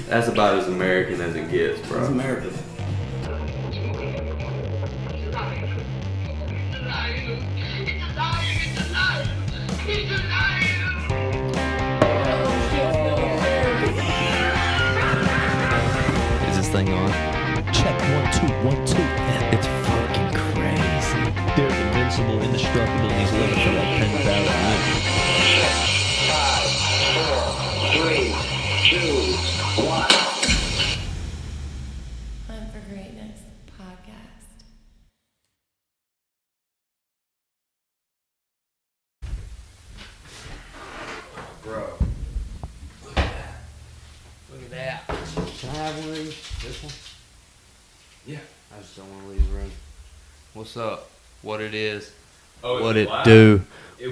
That's about as American as it gets, bro. It's America. Is this thing on? Check 1 2 1 2. It's fucking crazy. They're invincible, indestructible, and he's living for like 10,000 years. 5, 4, 3, 2, 1. Hunt for Greatness podcast. Bro. Look at that. Can I have one of these? This one? Yeah. I just don't want to leave the room. What's up? What it is? What it do?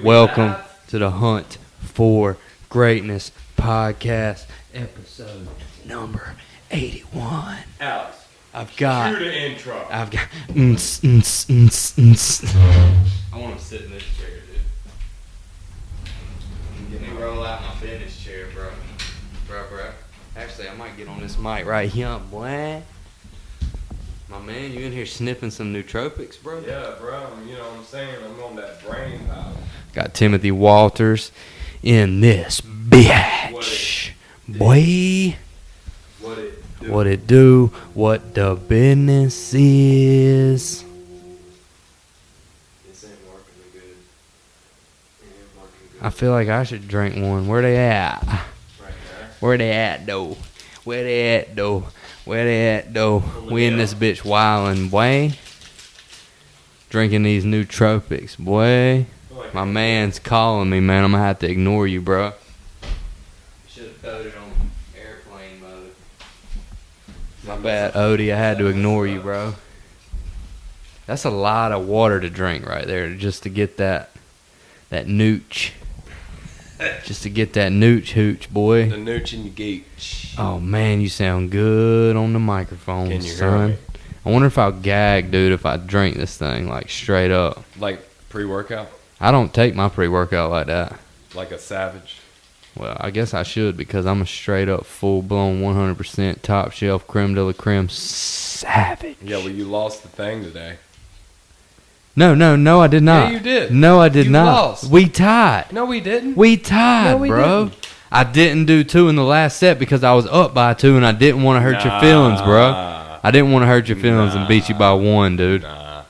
Welcome to the Hunt for Greatness podcast, episode number 81. Alex, I've got. cue the intro. I want to sit in this chair, dude. Let me roll out my business chair, bro. Bro. Actually, I might get on this mic right here, boy. My man, you in here sniffing some nootropics, bro? Yeah, bro. You know what I'm saying? I'm on that brain power. Got Timothy Walters in this bitch. Boy. What What it it do? do? What the business is? This ain't working good. It ain't working good. I feel like I should drink one. Where they at? Right there. Where they at, though? Where they at, though? Where they at, though? We in this bitch wildin', boy. Drinking these nootropics, boy. My man's calling me, man. I'm gonna have to ignore you, bro. Should have thrown it on airplane mode. My bad, Odie. I had to ignore you, bro. That's a lot of water to drink right there, just to get that nooch. Just to get that nooch hooch, boy. The nooch and your gooch. Oh man, you sound good on the microphone, Can you hear son. me? I wonder if I'll gag, dude, if I drink this thing like straight up. Like pre-workout? I don't take my pre-workout like that. Like a savage? Well, I guess I should because I'm a straight up, full blown, 100% top shelf creme de la creme savage. Yeah, well, you lost the thing today. No, I did not. Yeah, you did. No, I did You not. lost. We tied. No, we didn't. We tied, No, we bro. didn't. I didn't do 2 in the last set because I was up by 2 and I didn't want to hurt your feelings, bro. I didn't want to hurt your feelings and beat you by 1, dude. Nah.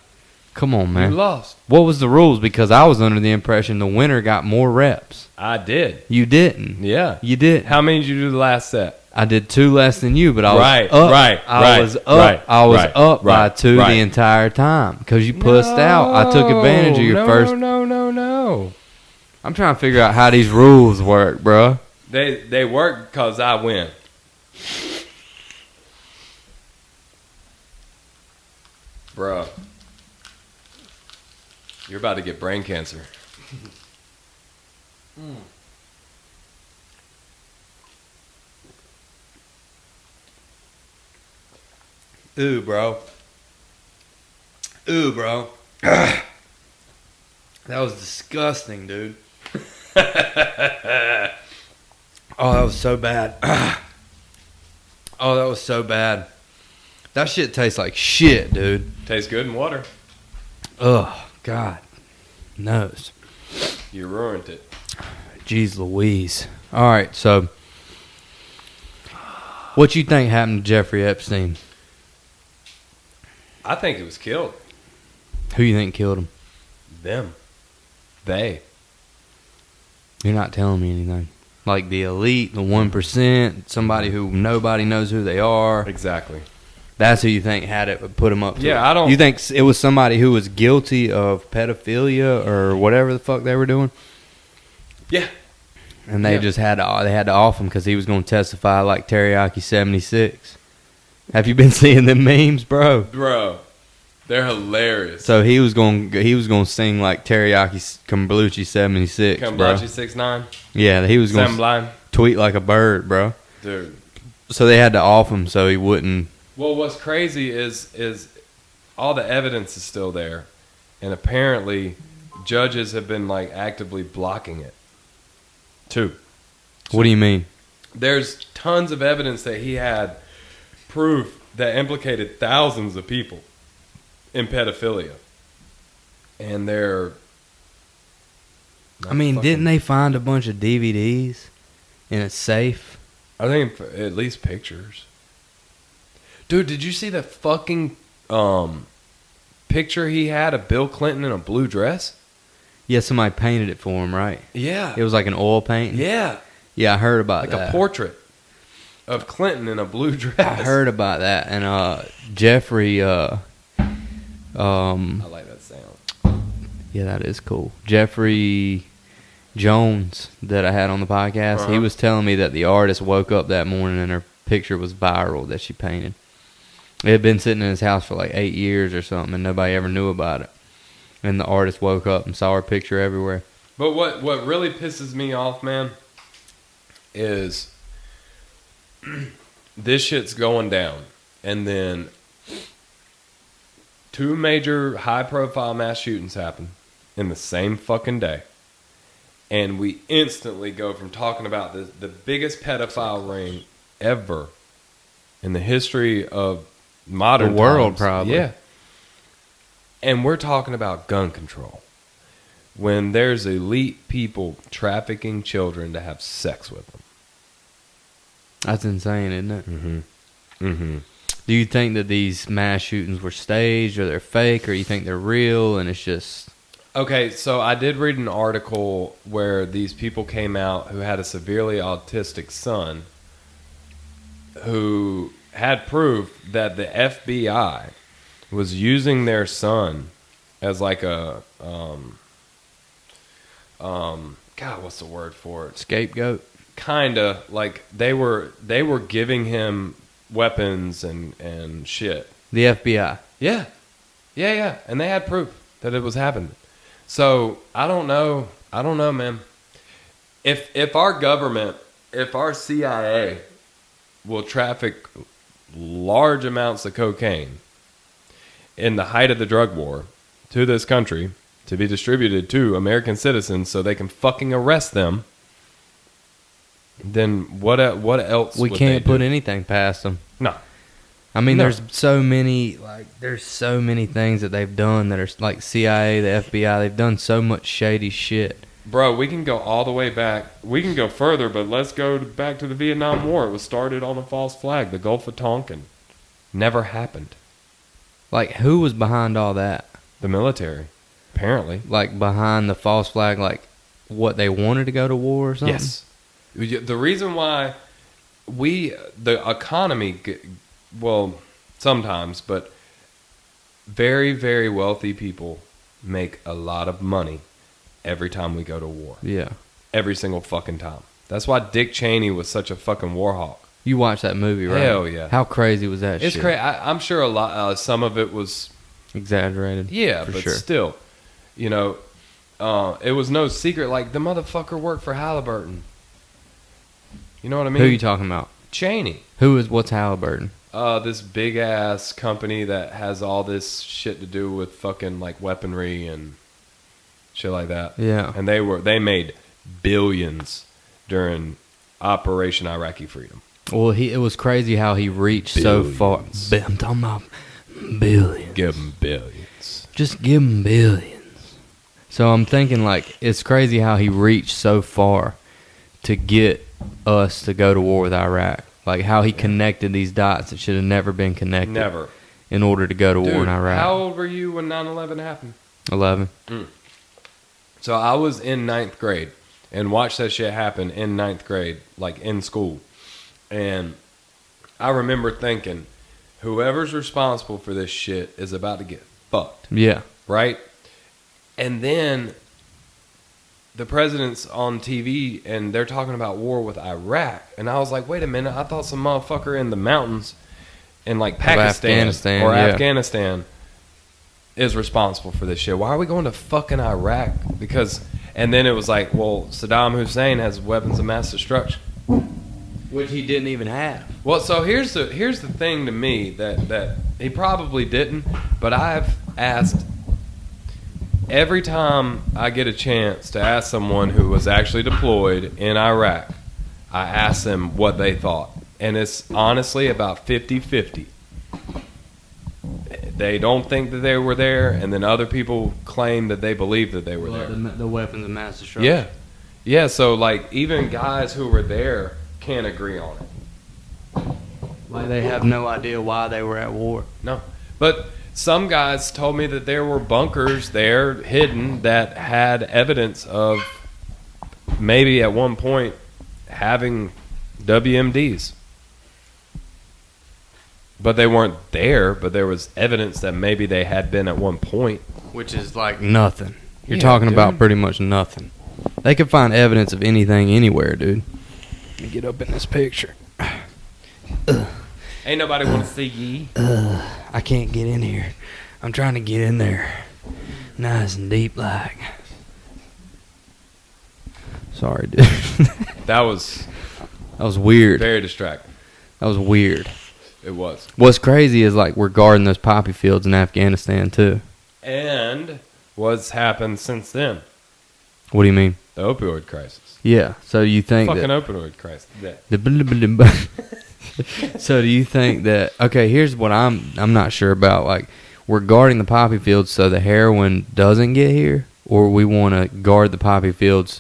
Come on, man. You lost. What was the rules? Because I was under the impression the winner got more reps. I did. You didn't. Yeah. You did. How many did you do the last set? I did 2 less than you, but I was Right, up. right, I right, was up. right, I was right, up by right, 2 right. the entire time because you pussed out. I took advantage of your first. No. I'm trying to figure out how these rules work, bro. They work because I win. Bruh. You're about to get brain cancer. Ooh, bro. That was disgusting, dude. Oh, that was so bad. Oh, that was so bad. That shit tastes like shit, dude. Tastes good in water. Ugh, God knows. You ruined it. Jeez Louise. All right, so what you think happened to Jeffrey Epstein? I think it was killed. Who you think killed him? Them. They. You're not telling me anything. Like the elite, the 1%, somebody who nobody knows who they are. Exactly. That's who you think had it, put him up to Yeah, it. I don't- You think it was somebody who was guilty of pedophilia or whatever the fuck they were doing? Yeah. And they just had to off him because he was going to testify like Teriyaki 76. Have you been seeing them memes, bro? Bro. They're hilarious. So he was going to sing like Teriyaki Kambluchi 76, bro. Kamblachi 6'9". Yeah, he was going Sam to Blind. tweet like a bird, bro. Dude. So they had to off him so he wouldn't. Well, what's crazy is all the evidence is still there. And apparently judges have been like actively blocking it. Too. What do you mean? there's tons of evidence that he had proof that implicated thousands of people in pedophilia. And they're... I mean, didn't they find a bunch of DVDs in a safe? I think at least pictures. Dude, did you see the fucking picture he had of Bill Clinton in a blue dress? Yeah, somebody painted it for him, right? Yeah. It was like an oil painting? Yeah. Yeah, I heard about Like that. a portrait of Clinton in a blue dress. I heard about that. And Jeffrey... I like that sound. Yeah, that is cool. Jeffrey Jones that I had on the podcast, he was telling me that the artist woke up that morning and her picture was viral that she painted. It had been sitting in his house for like 8 years or something, and nobody ever knew about it. And the artist woke up and saw her picture everywhere. But what really pisses me off, man, is this shit's going down. And then 2 major high-profile mass shootings happen in the same fucking day. And we instantly go from talking about the biggest pedophile ring ever in the history of modern The world, times. probably. Yeah. And we're talking about gun control. When there's elite people trafficking children to have sex with them. That's insane, isn't it? Mm-hmm. Mm-hmm. Do you think that these mass shootings were staged or they're fake, or you think they're real and it's just... Okay, so I did read an article where these people came out who had a severely autistic son who had proof that the FBI was using their son as like a God, what's the word for it? Scapegoat? Kinda like they were giving him weapons and shit. The FBI? Yeah, and they had proof that it was happening. So I don't know, man. If our government, if our CIA will traffic large amounts of cocaine in the height of the drug war to this country to be distributed to American citizens so they can fucking arrest them, then what else? We would can't they put do? anything past them. No. I mean, No. there's so many things that they've done that are like CIA, the FBI. They've done so much shady shit. Bro, we can go all the way back. We can go further, but let's go back to the Vietnam War. It was started on a false flag. The Gulf of Tonkin never happened. Like, who was behind all that? The military, apparently. Like, behind the false flag, like, what, they wanted to go to war or something? Yes. The reason why the economy, well, sometimes, but very, very wealthy people make a lot of money every time we go to war. Yeah. Every single fucking time. That's why Dick Cheney was such a fucking war hawk. You watched that movie, right? Hell yeah. How crazy was that It's shit? crazy. I'm sure a lot, some of it was, Exaggerated. yeah, for but sure. still, you know, it was no secret. Like, the motherfucker worked for Halliburton. You know what I mean? Who are you talking about? Cheney. What's Halliburton? This big ass company that has all this shit to do with fucking like weaponry and shit like that. Yeah. And they made billions during Operation Iraqi Freedom. Well, it was crazy how he reached so far. Billions. I'm talking about billions. Give them billions. Just give him billions. So I'm thinking, like, it's crazy how he reached so far to get us to go to war with Iraq. Like, how he connected these dots that should have never been connected. Never. In order to go to war in Iraq. How old were you when 9/11 happened? 11. So I was in 9th grade and watched that shit happen in 9th grade, like in school. And I remember thinking, whoever's responsible for this shit is about to get fucked. Yeah. Right? And then the president's on TV and they're talking about war with Iraq. And I was like, wait a minute, I thought some motherfucker in the mountains in like Pakistan Afghanistan is responsible for this shit. Why are we going to fucking Iraq? And then it was like, well, Saddam Hussein has weapons of mass destruction. Which he didn't even have. Well, so here's the thing to me that he probably didn't, but I've asked every time I get a chance to ask someone who was actually deployed in Iraq I asked them what they thought. And it's honestly about 50-50. They don't think that they were there, and then other people claim that they believe that they were there. The weapons of mass destruction. Yeah. Yeah, so, like, even guys who were there can't agree on it. Like they have no idea why they were at war. No. But some guys told me that there were bunkers there hidden that had evidence of maybe at one point having WMDs. But they weren't there, but there was evidence that maybe they had been at one point. Which is like nothing. You're Yeah, talking dude. about pretty much nothing. They could find evidence of anything anywhere, dude. Let me get up in this picture. Ain't nobody want to see ye. I can't get in here. I'm trying to get in there. Nice and deep like. Sorry, dude. That was That was weird. very distracting. That was weird. It was. What's crazy is like we're guarding those poppy fields in Afghanistan too. And what's happened since then? What do you mean? The opioid crisis. Yeah. So you think Fucking that opioid crisis. Yeah. So do you think that okay, here's what I'm not sure about. Like we're guarding the poppy fields so the heroin doesn't get here, or we want to guard the poppy fields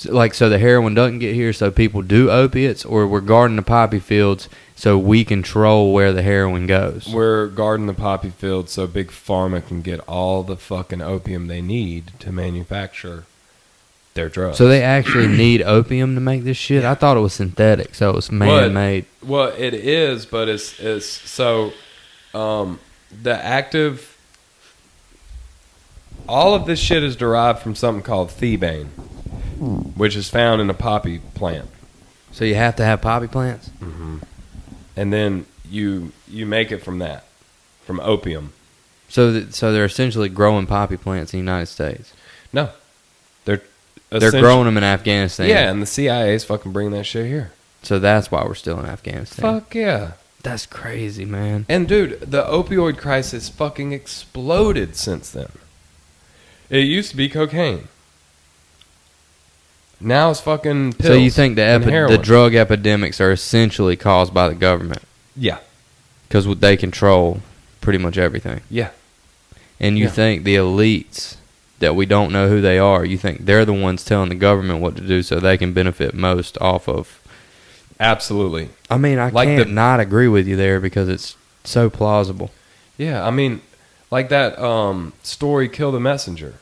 like so the heroin doesn't get here so people do opiates, or we're guarding the poppy fields so we control where the heroin goes. We're guarding the poppy fields so Big Pharma can get all the fucking opium they need to manufacture their drugs. So they actually need opium to make this shit? I thought it was synthetic, so it was man-made. Well, it is, but it's so the active. All of this shit is derived from something called thebaine, which is found in a poppy plant. So you have to have poppy plants? And then you make it from that, from opium. So they're essentially growing poppy plants in the United States. No, they're growing them in Afghanistan. Yeah, and the CIA's fucking bringing that shit here. So that's why we're still in Afghanistan. Fuck yeah. That's crazy, man. And dude, the opioid crisis fucking exploded since then. It used to be cocaine. Now it's fucking pills. So you think the and heroin. drug epidemics are essentially caused by the government? Yeah. Because they control pretty much everything. Yeah. And you Yeah. think the elites that we don't know who they are, you think they're the ones telling the government what to do so they can benefit most off of... Absolutely. I mean, I Like can't the- not agree with you there because it's so plausible. Yeah, I mean, like that story, Kill the Messenger.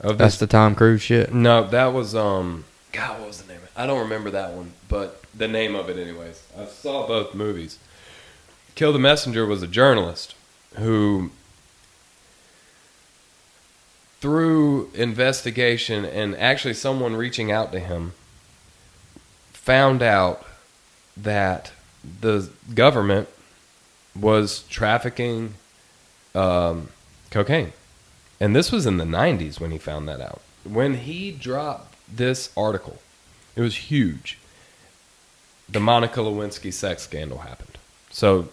Of That's this, the Tom Cruise shit. No, that was, God, what was the name of it? I don't remember that one, but the name of it anyways. I saw both movies. Kill the Messenger was a journalist who, through investigation and actually someone reaching out to him, found out that the government was trafficking cocaine. And this was in the 90s when he found that out. When he dropped this article, it was huge. The Monica Lewinsky sex scandal happened. So,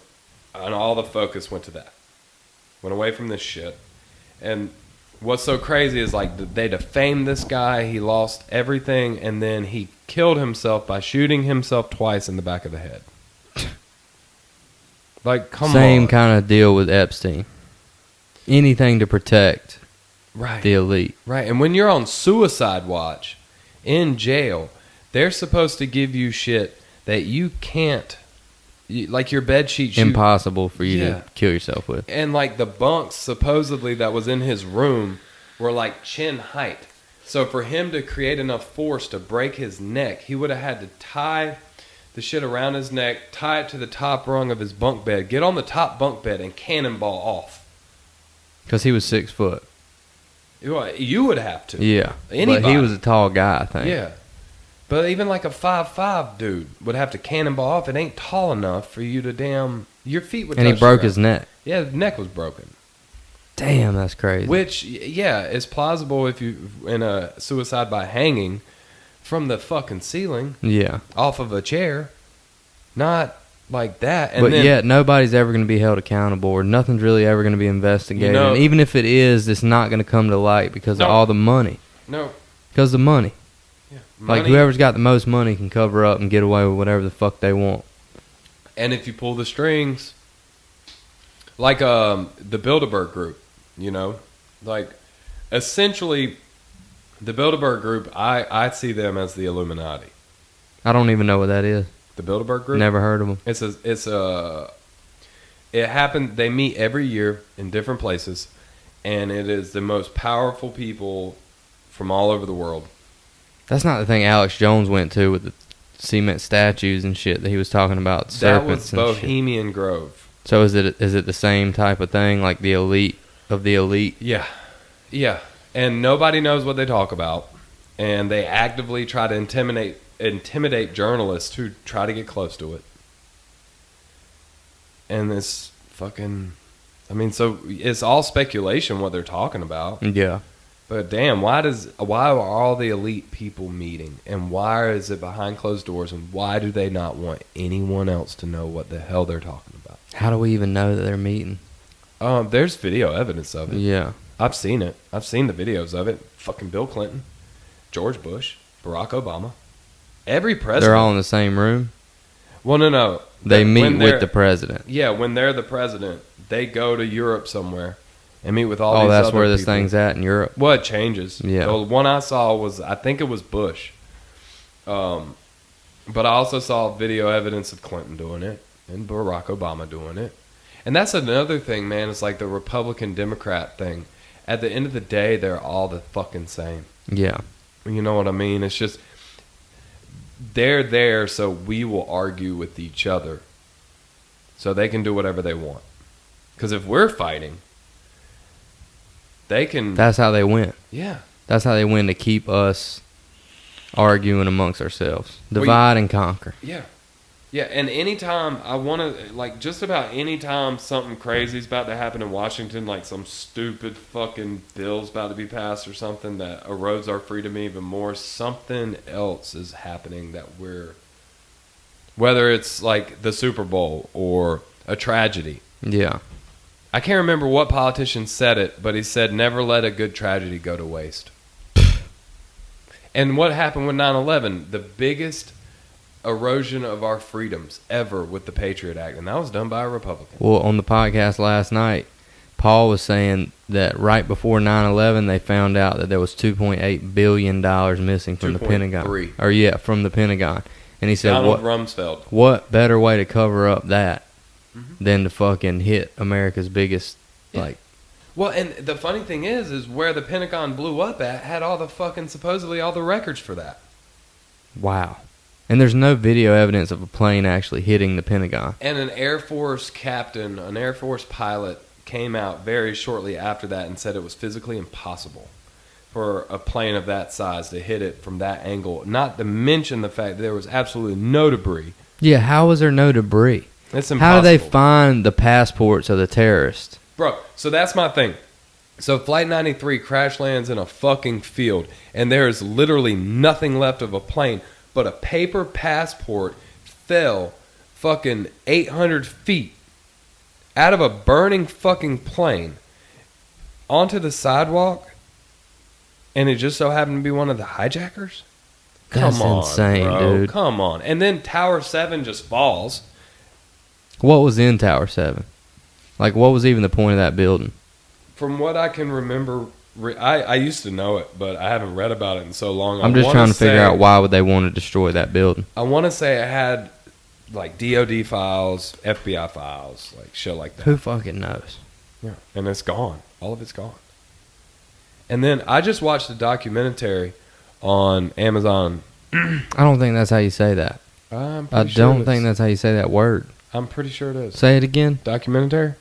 and all the focus went to that. Went away from this shit. And what's so crazy is like they defamed this guy. He lost everything. And then he killed himself by shooting himself twice in the back of the head. Like, come on. Same kind of deal with Epstein. Anything to protect Right. the elite. Right, and when you're on suicide watch in jail, they're supposed to give you shit that you can't, like your bed sheets. Impossible for you Yeah. to kill yourself with. And like the bunks supposedly that was in his room were like chin height. So for him to create enough force to break his neck, he would have had to tie the shit around his neck, tie it to the top rung of his bunk bed, get on the top bunk bed and cannonball off. Because he was 6 foot. You would have to. Yeah. Anybody. But he was a tall guy, I think. Yeah. But even like a 5'5" dude would have to cannonball off. It ain't tall enough for you to your feet would And he touch broke the his ground. neck. Yeah, the neck was broken. Damn, that's crazy. Which, yeah, is plausible if you in a suicide by hanging from the fucking ceiling Yeah. off of a chair. Not like that. And But then, yet, nobody's ever going to be held accountable, or nothing's really ever going to be investigated. You know- And even if it is, it's not going to come to light because of No. all the money. No. Because of the money. Like, Money- whoever's got the most money can cover up and get away with whatever the fuck they want. And if you pull the strings, like the Bilderberg Group, like essentially the Bilderberg Group, I see them as the Illuminati. I don't even know what that is. The Bilderberg Group? Never heard of them. It happened, they meet every year in different places, and it is the most powerful people from all over the world. That's not the thing Alex Jones went to with the cement statues and shit that he was talking about. That was Serpents and shit. Bohemian Grove. So is it the same type of thing, like the elite of the elite? Yeah. Yeah. And nobody knows what they talk about. And they actively try to intimidate journalists who try to get close to it. And this fucking... so it's all speculation what they're talking about. Yeah. But damn, why are all the elite people meeting? And why is it behind closed doors? And why do they not want anyone else to know what the hell they're talking about? How do we even know that they're meeting? There's video evidence of it. Yeah. I've seen it. I've seen the videos of it. Fucking Bill Clinton, George Bush, Barack Obama. Every president. They're all in the same room? Well, no. They meet with the president. Yeah, when they're the president, they go to Europe somewhere and meet with all these other people. Oh, that's where this people. thing's at in Europe? Well, it changes. Yeah. The one I saw was, I think it was Bush. But I also saw video evidence of Clinton doing it and Barack Obama doing it. And that's another thing, man. It's like the Republican-Democrat thing. At the end of the day, they're all the fucking same. Yeah. You know what I mean? It's just, they're there so we will argue with each other. So they can do whatever they want. Because if we're fighting, they can... That's how they win. Yeah. That's how they win, to keep us arguing amongst ourselves. Divide and conquer. Yeah. Yeah, and anytime I want to, like, just about any time something crazy is about to happen in Washington, like some stupid fucking bill's about to be passed or something that erodes our freedom even more, something else is happening that whether it's like the Super Bowl or a tragedy. Yeah. I can't remember what politician said it, but he said, never let a good tragedy go to waste. And what happened with 9/11? The biggest erosion of our freedoms ever with the Patriot Act, and that was done by a Republican. Well, on the podcast last night, Paul was saying that right before 9/11, they found out that there was $2.8 billion missing from the Pentagon. 2.3. From the Pentagon. And he said, Donald Rumsfeld. What better way to cover up that than to fucking hit America's biggest, Well, and the funny thing is where the Pentagon blew up at had all the fucking, supposedly all the records for that. Wow. And there's no video evidence of a plane actually hitting the Pentagon. And an Air Force captain, an Air Force pilot, came out very shortly after that and said it was physically impossible for a plane of that size to hit it from that angle. Not to mention the fact that there was absolutely no debris. Yeah, how was there no debris? It's impossible. How do they find the passports of the terrorists? Bro, so that's my thing. So Flight 93 crash lands in a fucking field, and there is literally nothing left of a plane, but a paper passport fell fucking 800 feet out of a burning fucking plane onto the sidewalk, and it just so happened to be one of the hijackers? That's Come on, insane, bro. dude. Come on. And then Tower 7 just falls. What was in Tower 7? Like, what was even the point of that building? From what I can remember, I used to know it, but I haven't read about it in so long. I'm just trying to figure out why would they want to destroy that building. I want to say it had like DOD files, FBI files, like shit like that. Who fucking knows? Yeah, and it's gone. All of it's gone. And then I just watched a documentary on Amazon. I don't think that's how you say that. I don't think that's how you say that word. I'm pretty sure it is. Say it again. Documentary?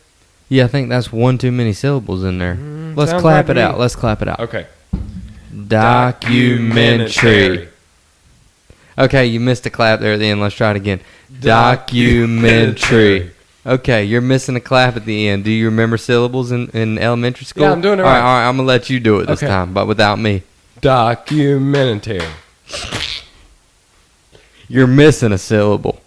Yeah, I think that's one too many syllables in there. Let's sounds clap like it me. out. Let's clap it out. Okay. Documentary. Okay, you missed a clap there at the end. Let's try it again. Documentary. Okay, you're missing a clap at the end. Do you remember syllables in elementary school? Yeah, I'm doing it All right. right, I'm going to let you do it this time, but without me. Documentary. You're missing a syllable.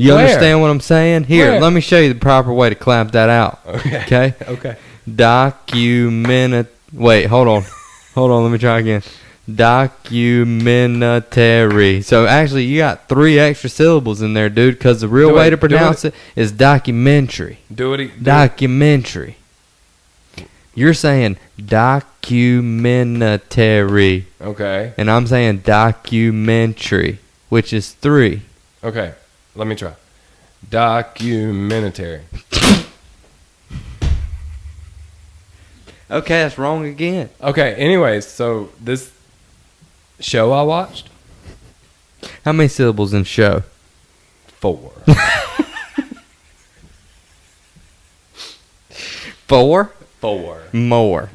You Where? understand what I'm saying? Here, Where? let me show you the proper way to clap that out. Okay. Okay. Wait, hold on. Hold on, let me try again. Documentary. So actually, you got 3 extra syllables in there, dude. Because the real way to pronounce it is documentary. Documentary. You're saying documentary. Okay. And I'm saying documentary, which is 3. Okay. Let me try. Documentary. Okay, that's wrong again. Okay. Anyways, so this show I watched. How many syllables in show? 4. 4? 4. More.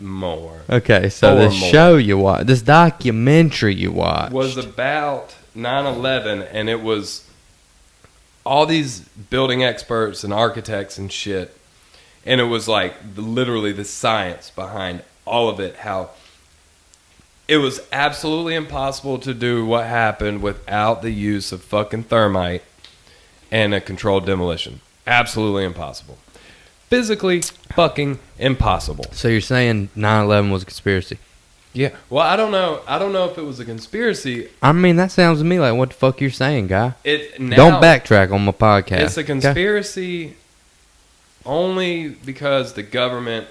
Okay, so 4 the more. show you watch, this documentary you watched, Was about 9/11, and it was all these building experts and architects and shit, and it was like literally the science behind all of it, how it was absolutely impossible to do what happened without the use of fucking thermite and a controlled demolition. Absolutely impossible. Physically fucking impossible. So you're saying 9/11 was a conspiracy? Yeah. Well, I don't know if it was a conspiracy. I mean, that sounds to me like what the fuck you're saying, guy. Now, Don't backtrack on my podcast. It's a conspiracy only because the government.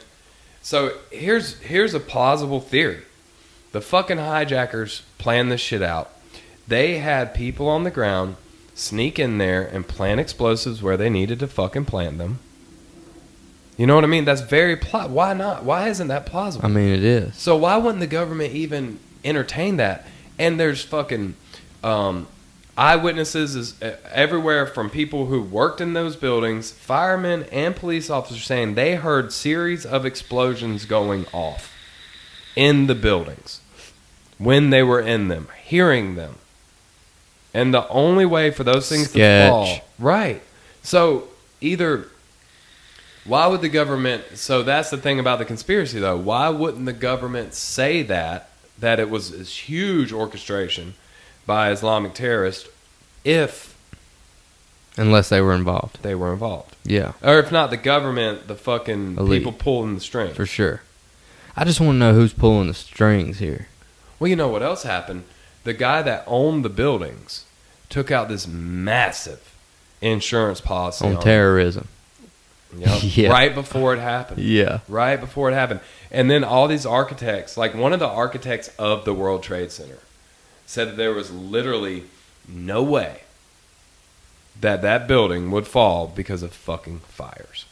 So here's a plausible theory. The fucking hijackers planned this shit out. They had people on the ground sneak in there and plant explosives where they needed to fucking plant them. You know what I mean? That's very why not? Why isn't that plausible? I mean, it is. So why wouldn't the government even entertain that? And there's fucking eyewitnesses is everywhere from people who worked in those buildings, firemen and police officers saying they heard series of explosions going off in the buildings when they were in them, hearing them. And the only way for those things to fall, right? So either. Why would the government... So that's the thing about the conspiracy, though. Why wouldn't the government say that it was this huge orchestration by Islamic terrorists if... Unless they were involved. They were involved. Yeah. Or if not the government, the fucking elite. People pulling the strings. For sure. I just want to know who's pulling the strings here. Well, you know what else happened? The guy that owned the buildings took out this massive insurance policy on terrorism. Yep. Yeah. Right before it happened. Yeah. Right before it happened. And then all these architects, like one of the architects of the World Trade Center, said that there was literally no way that building would fall because of fucking fires.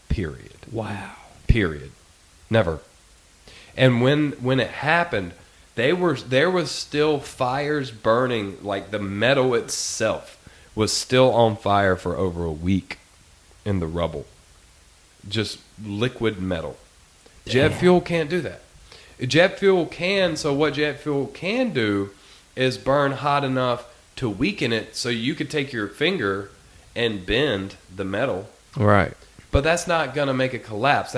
Period. Wow. Period. Never. And when it happened, there was still fires burning, like the metal itself was still on fire for over a week. In the rubble. Just liquid metal. Jet fuel can't do that. Jet fuel can, so what jet fuel can do is burn hot enough to weaken it so you could take your finger and bend the metal. Right. But that's not going to make it collapse.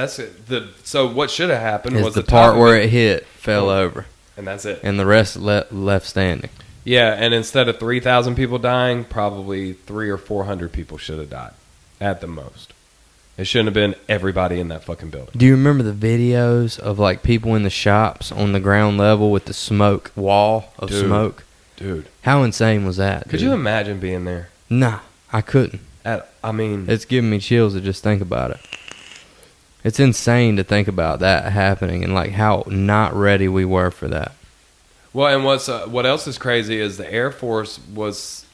So what should have happened was the part where it hit fell Oh. over. And that's it. And the rest left standing. Yeah, and instead of 3,000 people dying, probably 300 or 400 people should have died. At the most. It shouldn't have been everybody in that fucking building. Do you remember the videos of like people in the shops on the ground level with the smoke wall of smoke? Dude. How insane was that? Could you imagine being there? Nah, I couldn't. It's giving me chills to just think about it. It's insane to think about that happening and like how not ready we were for that. Well, and what else is crazy is the Air Force was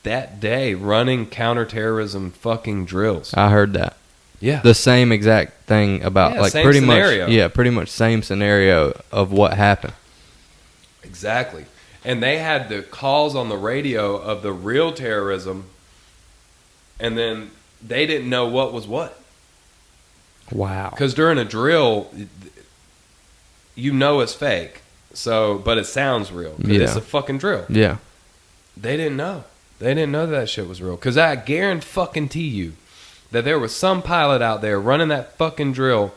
that day running counterterrorism fucking drills. I heard that. Yeah. The same exact thing about like same pretty scenario. much. Yeah, pretty much same scenario of what happened. Exactly. And they had the calls on the radio of the real terrorism, and then they didn't know what was what. Wow. Because during a drill, you know it's fake. But it sounds real. Because it's a fucking drill. Yeah. They didn't know. They didn't know that shit was real. Because I guarantee you that there was some pilot out there running that fucking drill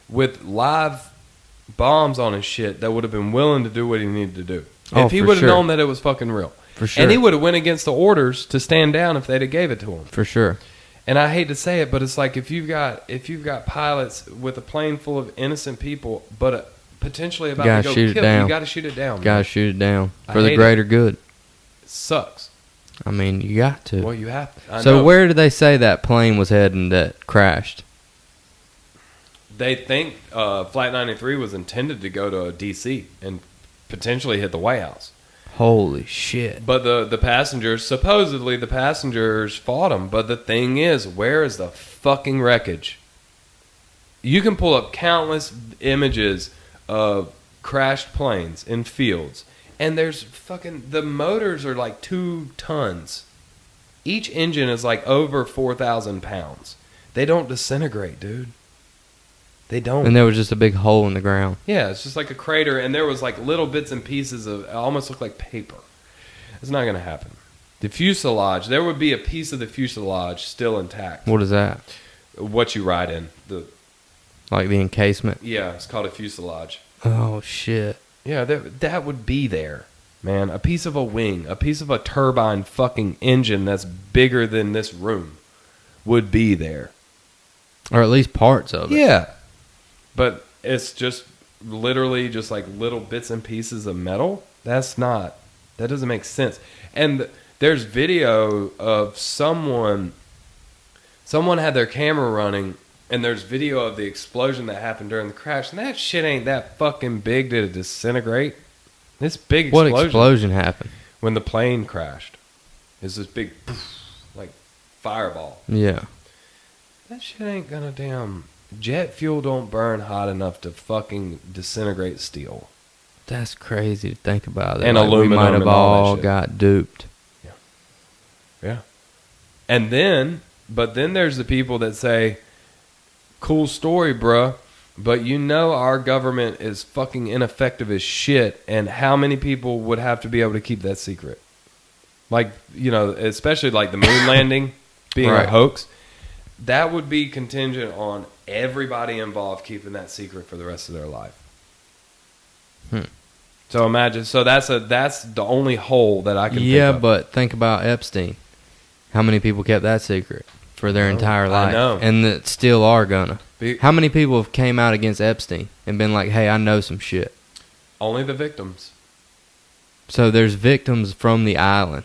with live bombs on his shit that would have been willing to do what he needed to do. If he would have known that it was fucking real. For sure. And he would have went against the orders to stand down if they'd have gave it to him. For sure. And I hate to say it, but it's like if you've got pilots with a plane full of innocent people, but potentially about Gotta to go shoot it kill down. you, got to shoot it down. Gotta man. shoot it down I for the hate greater good. It sucks. I mean, you got to. Well, you have to. I So know. where did they say that plane was heading that crashed? They think Flight 93 was intended to go to D.C. and potentially hit the White House. Holy shit. But the passengers, supposedly the passengers fought them. But the thing is, where is the fucking wreckage? You can pull up countless images of crashed planes in fields. And there's the motors are like 2 tons. Each engine is like over 4,000 pounds. They don't disintegrate, dude. They don't. And there was just a big hole in the ground. Yeah, it's just like a crater, and there was like little bits and pieces of it almost looked like paper. It's not going to happen. The fuselage, there would be a piece of the fuselage still intact. What is that? What you ride in. Like the encasement? Yeah, it's called a fuselage. Oh, shit. Yeah, that would be there, man. A piece of a wing, a piece of a turbine fucking engine that's bigger than this room would be there. Or at least parts of it. Yeah. But it's just literally just like little bits and pieces of metal. That doesn't make sense. And there's video of someone had their camera running, and there's video of the explosion that happened during the crash, and that shit ain't that fucking big to disintegrate. This big explosion. What explosion happened? When the plane crashed. It's this big, poof, like, fireball. Yeah. That shit ain't gonna damn... Jet fuel don't burn hot enough to fucking disintegrate steel. That's crazy to think about. And like aluminum we might have and all that all shit. got duped. Yeah. And then there's the people that say, cool story, bruh, but you know our government is fucking ineffective as shit, and how many people would have to be able to keep that secret? Like, you know, especially like the moon landing being Right. a hoax. That would be contingent on everybody involved keeping that secret for the rest of their life. So imagine, that's the only hole that I can think Yeah, of. but think about Epstein. How many people kept that secret for their entire life? I know. And that still are gonna. Be- How many people have came out against Epstein and been like, hey, I know some shit? Only the victims. So there's victims from the island.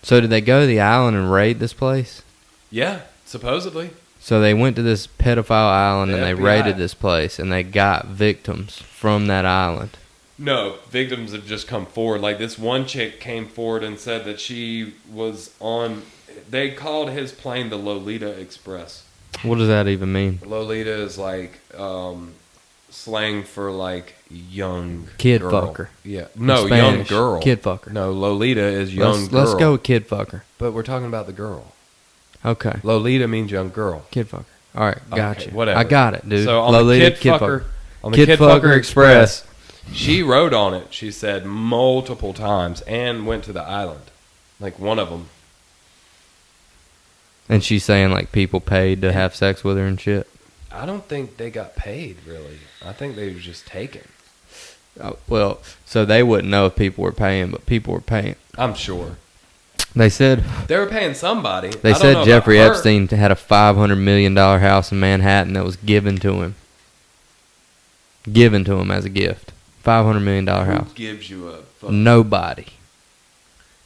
So did they go to the island and raid this place? Yeah, supposedly. So they went to this pedophile island The and they FBI. raided this place and they got victims from that island. No, victims have just come forward. Like this one chick came forward and said that she was on. They called his plane the Lolita Express. What does that even mean? Lolita is like slang for like young Kid girl. fucker. Yeah, no, Spanish, young girl. Kid fucker. No, Lolita is young girl. Let's go with kid fucker. But we're talking about the girl. Okay. Lolita means young girl. Kid fucker. All right, got Okay, you. whatever. I got it, dude. So on Lolita, the Kid Fucker, on the Kid Kid Fucker Fucker Express. Express, she wrote on it. She said multiple times and went to the island, like one of them. And she's saying like people paid to have sex with her and shit. I don't think they got paid really. I think they were just taken. Well, so they wouldn't know if people were paying, but people were paying. I'm sure They said they were paying somebody. they I don't know said about Jeffrey her. Epstein had a $500 million house in Manhattan that was given to him. Given to him as a gift. $500 million house. Who gives you a Nobody.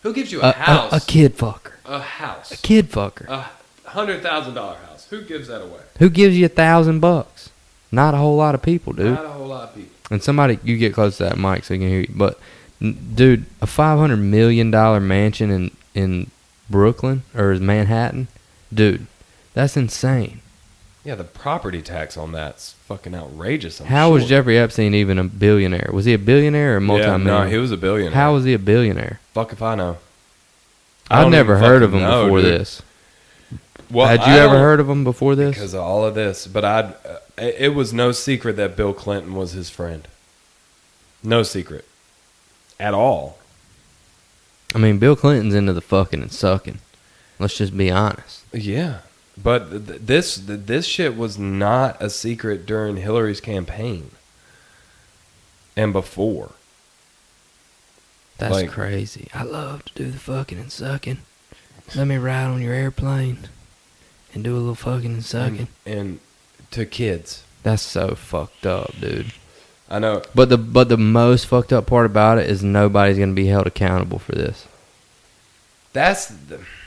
Who gives you a house? A kid fucker. A house. A kid fucker. A $100,000 house. Who gives that away? Who gives you $1,000? Not a whole lot of people, dude. Not a whole lot of people. And somebody, you get close to that mic so you can hear you. But, dude, a $500 million mansion in Brooklyn or Manhattan, dude, that's insane. Yeah, the property tax on that's fucking outrageous. How was Jeffrey Epstein even a billionaire? Was he a billionaire or a multi-millionaire? No, he was a billionaire. How was he a billionaire? Fuck if I know. I I've don't never even heard of fucking him know, before dude. this. Well, Had you ever heard of him before this? Because of all of this, but it was no secret that Bill Clinton was his friend. No secret, at all. I mean, Bill Clinton's into the fucking and sucking. Let's just be honest. Yeah, but this shit was not a secret during Hillary's campaign and before. That's Like- crazy. I love to do the fucking and sucking. Let me ride on your airplane and do a little fucking and sucking. And to kids. That's so fucked up, dude. I know. But the most fucked up part about it is nobody's gonna be held accountable for this.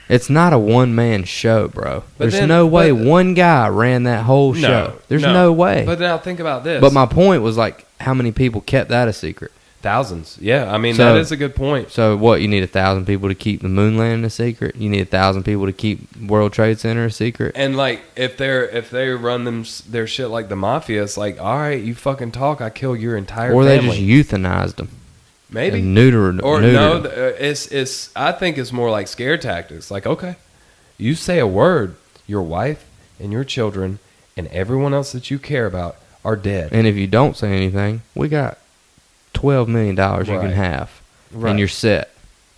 It's not a one man show, bro. There's no way one guy ran that whole show. There's no way. But now think about this. But my point was like, how many people kept that a secret? Thousands. Yeah, I mean, that is a good point. So what, you need 1,000 people to keep the moon landing a secret? You need 1,000 people to keep World Trade Center a secret? And like, if they run their shit like the mafia, it's like, all right, you fucking talk, I kill your entire family. Or they just euthanized them. Maybe. And neutered them. It's I think it's more like scare tactics. Like, okay, you say a word, your wife and your children and everyone else that you care about are dead. And if you don't say anything, we got $12 million you can have, and you're set,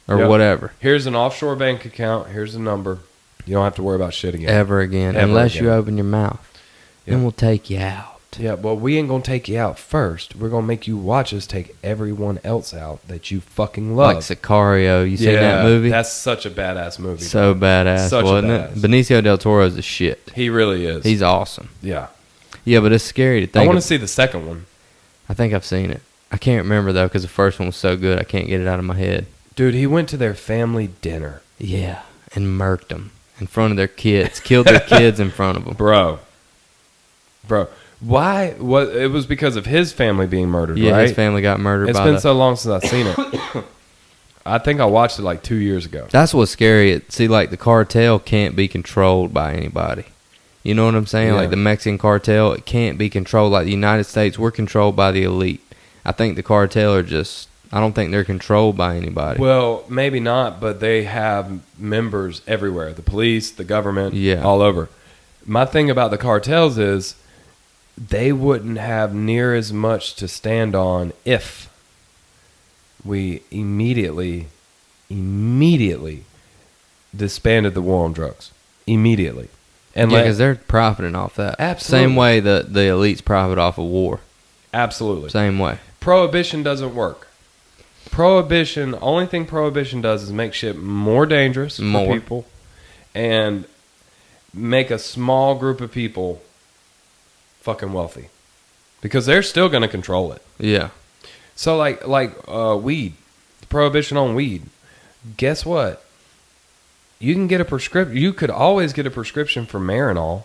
or whatever. Here's an offshore bank account. Here's a number. You don't have to worry about shit again. Ever again. Unless you open your mouth. Then we'll take you out. Yeah, well, we ain't going to take you out first. We're going to make you watch us take everyone else out that you fucking love. Like Sicario. You seen that movie? That's such a badass movie. So badass, wasn't it? Benicio del Toro's the shit. He really is. He's awesome. Yeah. Yeah, but it's scary to think. I want to see the second one. I think I've seen it. I can't remember, though, because the first one was so good, I can't get it out of my head. Dude, he went to their family dinner. Yeah, and murked them in front of their kids. Killed their kids in front of them. Bro. Why? It was because of his family being murdered, right? Yeah, his family got murdered. It's been so long since I've seen it. I think I watched it like 2 years ago. That's what's scary. See, like, the cartel can't be controlled by anybody. You know what I'm saying? Yeah. Like, the Mexican cartel, it can't be controlled. Like, the United States, we're controlled by the elite. I think the cartel are just... I don't think they're controlled by anybody. Well, maybe not, but they have members everywhere. The police, the government, all over. My thing about the cartels is they wouldn't have near as much to stand on if we immediately disbanded the war on drugs. Immediately. And yeah, because they're profiting off that. Absolutely. Same way the elites profit off of war. Absolutely. Same way. Prohibition doesn't work. Only thing prohibition does is make shit more dangerous for people and make a small group of people fucking wealthy. Because they're still going to control it. Yeah. So like weed, prohibition on weed. Guess what? You can get a prescription. You could always get a prescription for Marinol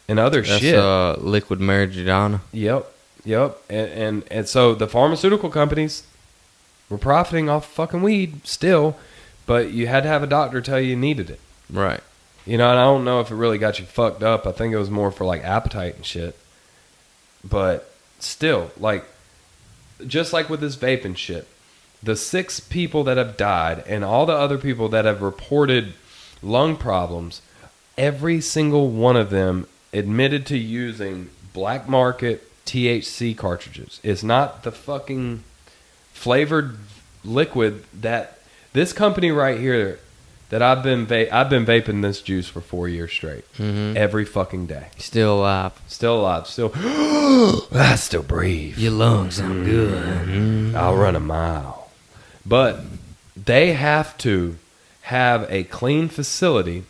and other shit. Liquid marijuana. Yep. And so the pharmaceutical companies were profiting off fucking weed still, but you had to have a doctor tell you needed it. Right. You know, and I don't know if it really got you fucked up. I think it was more for like appetite and shit. But still, like, just like with this vaping shit, the 6 people that have died and all the other people that have reported lung problems, every single one of them admitted to using black market THC cartridges. It's not the fucking flavored liquid that this company right here that I've been vaping this juice for 4 years straight. Every fucking day. Still alive. I still breathe. Your lungs sound good. I'll run a mile. But they have to have a clean facility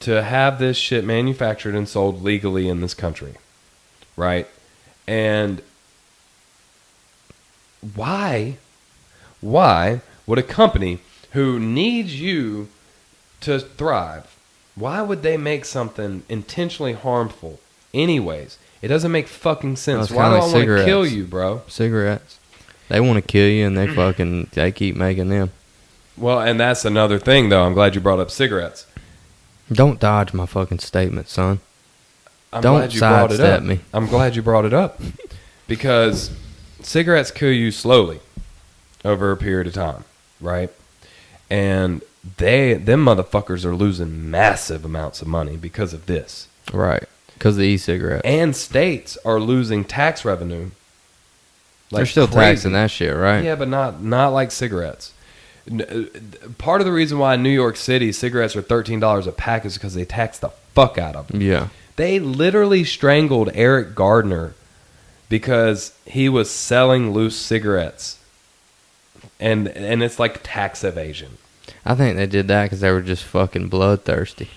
to have this shit manufactured and sold legally in this country. Right? And why would a company who needs you to thrive, why would they make something intentionally harmful anyways? It doesn't make fucking sense. Why do I want to kill you, bro? Cigarettes. They want to kill you, and they keep making them. Well, and that's another thing, though. I'm glad you brought up cigarettes. Don't dodge my fucking statement, son. Don't sidestep me. I'm glad you brought it up. Because cigarettes kill you slowly over a period of time, right? And them motherfuckers are losing massive amounts of money because of this. Right. Because of the e-cigarettes. And states are losing tax revenue. They're still taxing that shit, right? Yeah, but not like cigarettes. Part of the reason why in New York City cigarettes are $13 a pack is because they tax the fuck out of them. Yeah. They literally strangled Eric Gardner because he was selling loose cigarettes. And it's like tax evasion. I think they did that because they were just fucking bloodthirsty.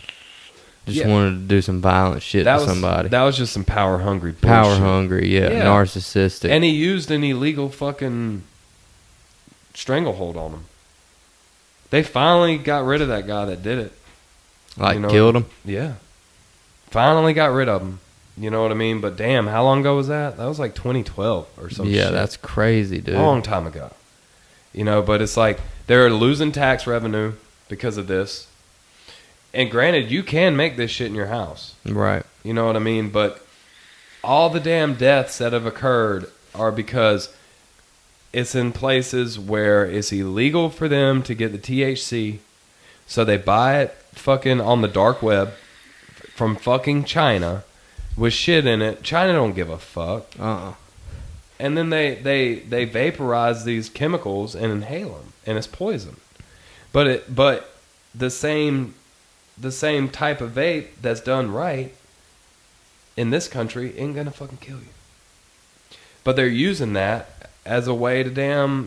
Just wanted to do some violent shit to somebody. That was just some power hungry bullshit. Power hungry, yeah. Narcissistic. And he used an illegal fucking stranglehold on him. They finally got rid of that guy that did it. Like, killed him? Yeah. Finally got rid of him. You know what I mean? But damn, how long ago was that? That was like 2012 or something. Yeah, that's crazy, dude. Long time ago. You know, but it's like they're losing tax revenue because of this. And granted, you can make this shit in your house. Right. You know what I mean? But all the damn deaths that have occurred are because it's in places where it's illegal for them to get the THC. So they buy it fucking on the dark web from fucking China with shit in it. China don't give a fuck. And then they vaporize these chemicals and inhale them, and it's poison. But the same type of vape that's done right in this country ain't gonna fucking kill you. But they're using that as a way to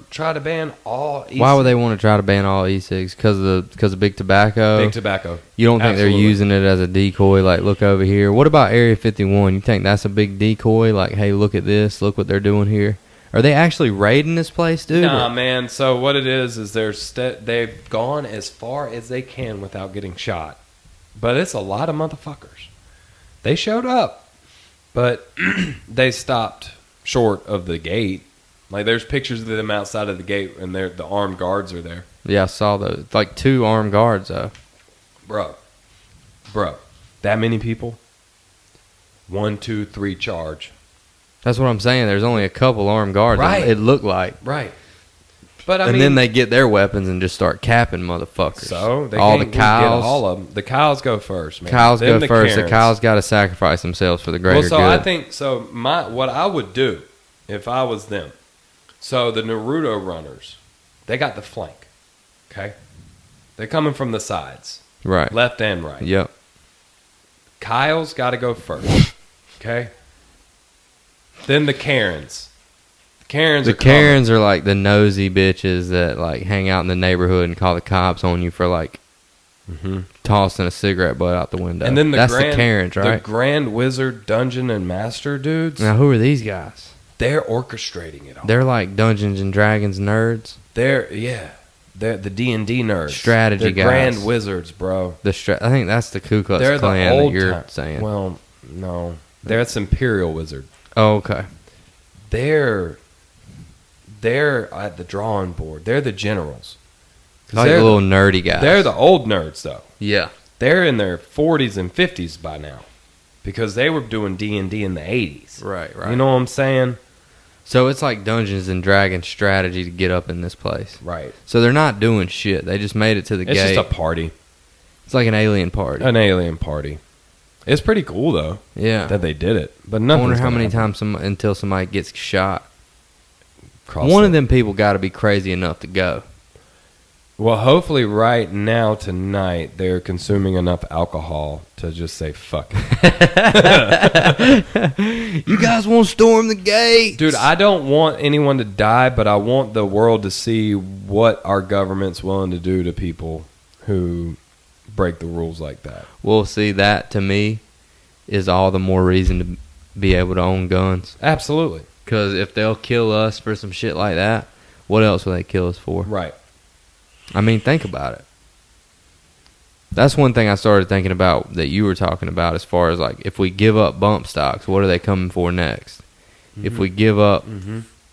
try to ban all e-cigs. Why would they want to try to ban all e-cigs? Because of big tobacco? Big tobacco. You don't think Absolutely. they're using it as a decoy, like, look over here? What about Area 51? You think that's a big decoy? Like, hey, look at this. Look what they're doing here. Are they actually raiding this place, dude? Nah, man. So what it is they've gone as far as they can without getting shot. But it's a lot of motherfuckers. They showed up, but they stopped short of the gate. Like, there's pictures of them outside of the gate, and the armed guards are there. Yeah, I saw those. Like 2 armed guards, though. Bro, that many people? 1, 2, 3 charge. That's what I'm saying. There's only a couple armed guards. Right. It looked like. Right. But I and mean, then they get their weapons and just start capping motherfuckers. So they all can't the cows, get all of them. The cows go first, man. Cows Then go first. Karens. The cows got to sacrifice themselves for the greater well, so good. I think so. What I would do if I was them. So the Naruto runners, they got the flank. Okay, they're coming from the sides, right, left and right. Yep. Kyle's got to go first. Okay. Then the Karens. The Karens are like the nosy bitches that like hang out in the neighborhood and call the cops on you for like tossing a cigarette butt out the window. And then that's the Karens, right? The Grand Wizard, Dungeon and Master dudes. Now, who are these guys? They're orchestrating it all. They're like Dungeons and Dragons nerds. They're the D&D nerds. Strategy guys. Grand Wizards, bro. I think that's the Ku Klux They're Klan the that you're time. saying. Well, no, that's Imperial Wizard. Oh, okay. They're at the drawing board. They're the generals. Like the little nerdy guys. They're the old nerds, though. Yeah. They're in their 40s and 50s by now because they were doing D&D in the 80s. Right. You know what I'm saying? So it's like Dungeons and Dragons strategy to get up in this place. Right. So they're not doing shit. They just made it to the gate. It's just a party. It's like an alien party. An alien party. It's pretty cool, though. Yeah. That they did it. But I wonder how many times until somebody gets shot. One of them people got to be crazy enough to go. Well, hopefully right now, tonight, they're consuming enough alcohol to just say, fuck it. You guys want to storm the gate? Dude, I don't want anyone to die, but I want the world to see what our government's willing to do to people who break the rules like that. Well, see, that to me is all the more reason to be able to own guns. Absolutely. Because if they'll kill us for some shit like that, what else will they kill us for? Right. I mean, think about it. That's one thing I started thinking about that you were talking about as far as, like, if we give up bump stocks, what are they coming for next? Mm-hmm. If we give up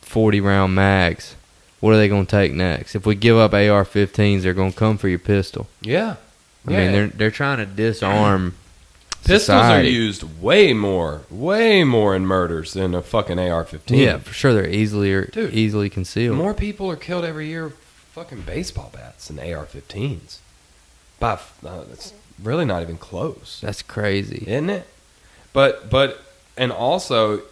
40-round mags, what are they going to take next? If we give up AR-15s, they're going to come for your pistol. Yeah. I mean, they're trying to disarm Pistols society. are used way more in murders than a fucking AR-15. Yeah, for sure. They're easily concealed. More people are killed every year with fucking baseball bats than AR-15s. It's really not even close. That's crazy, isn't it? But and also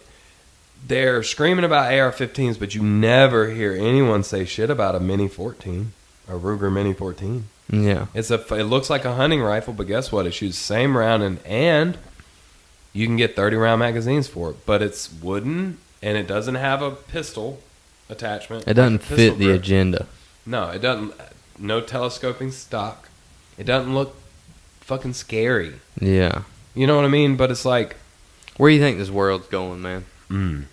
they're screaming about AR-15s, but you never hear anyone say shit about a Mini 14, a Ruger Mini 14. Yeah, it looks like a hunting rifle, but guess what? It shoots the same round, and you can get 30-round magazines for it. But it's wooden, and it doesn't have a pistol attachment. It doesn't fit the agenda. No, it doesn't. No telescoping stock. It doesn't look fucking scary. Yeah. You know what I mean? But it's like, Where do you think this world's going, man? mm,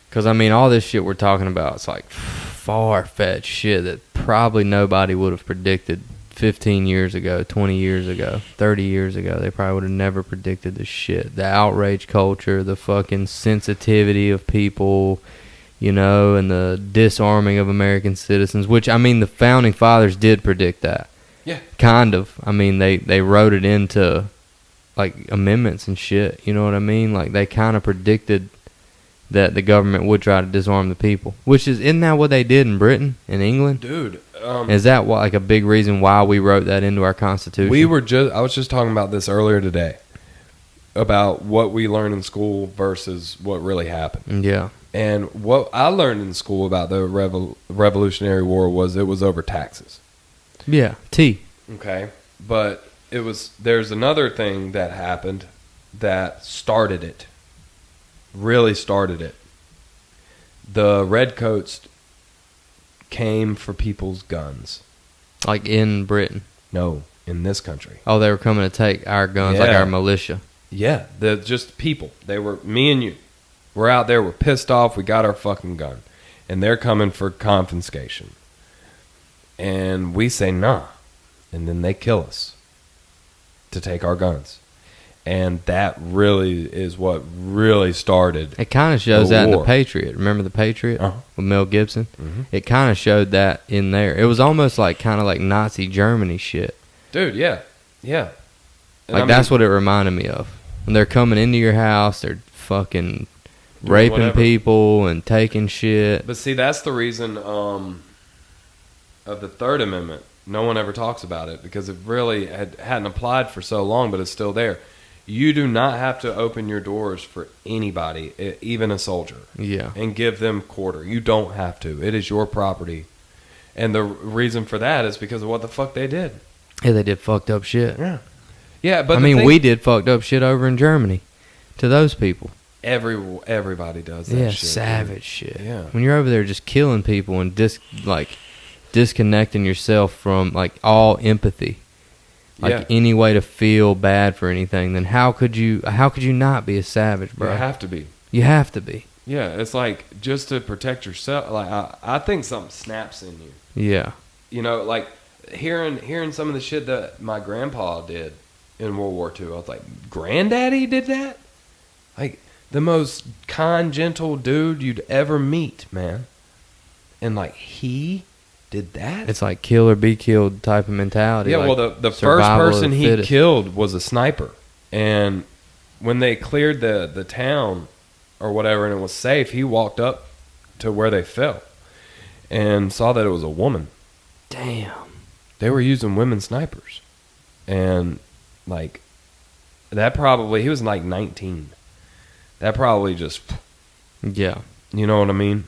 Because, I mean, all this shit we're talking about, it's like far-fetched shit that probably nobody would have predicted 15 years ago, 20 years ago, 30 years ago. They probably would have never predicted this shit. The outrage culture, the fucking sensitivity of people, you know, and the disarming of American citizens, which, I mean, the founding fathers did predict that. yeah. Kind of. I mean, they wrote it into, like, amendments and shit. You know what I mean? Like, they kind of predicted that the government would try to disarm the people. Which is, isn't that what they did in Britain, in England? Dude. Is that what, like, a big reason why we wrote that into our Constitution? I was just talking about this earlier today. About what we learn in school versus what really happened. Yeah. And what I learned in school about the Revolutionary War was it was over taxes. Yeah. T. Okay. But there's another thing that happened that started it. Really started it. The redcoats came for people's guns. Like in Britain. No, in this country. Oh, they were coming to take our guns, like Yeah. our militia. Yeah, just people. They were me and you. We're out there. We're pissed off. We got our fucking gun, and they're coming for confiscation. And we say nah, and then they kill us to take our guns. And that really is what really started. It kind of shows The that in war. The Patriot. Remember The Patriot Uh-huh. with Mel Gibson? Mhm. It kind of showed that in there. It was almost like kind of like Nazi Germany shit. Dude, yeah. And Like, I that's mean, what it reminded me of. When they're coming into your house, they're fucking raping whatever. people and taking shit. But see, that's the reason of the Third Amendment. No one ever talks about it because it really hadn't applied for so long, but it's still there. You do not have to open your doors for anybody, even a soldier, Yeah. and give them quarter. You don't have to. It is your property. And the reason for that is because of what the fuck they did. Yeah, they did fucked up shit. Yeah, but I mean, we did fucked up shit over in Germany to those people. everybody does that Yeah, shit. savage shit. Yeah. When you're over there just killing people and disconnecting yourself from like all empathy, like Yeah. any way to feel bad for anything, then how could you not be a savage, bro? You have to be. You have to be. Yeah, it's like just to protect yourself. Like I think something snaps in you. Yeah. You know, like hearing some of the shit that my grandpa did in World War II. I was like, granddaddy did that? Like the most kind, gentle dude you'd ever meet, man. And like he did that? It's like kill or be killed type of mentality. Yeah, like well, the first survival of person the he fittest. killed was a sniper. And when they cleared the town or whatever and it was safe, he walked up to where they fell and saw that it was a woman. Damn. They were using women snipers. And, like, that probably, he was like 19. That probably just, Yeah. you know what I mean?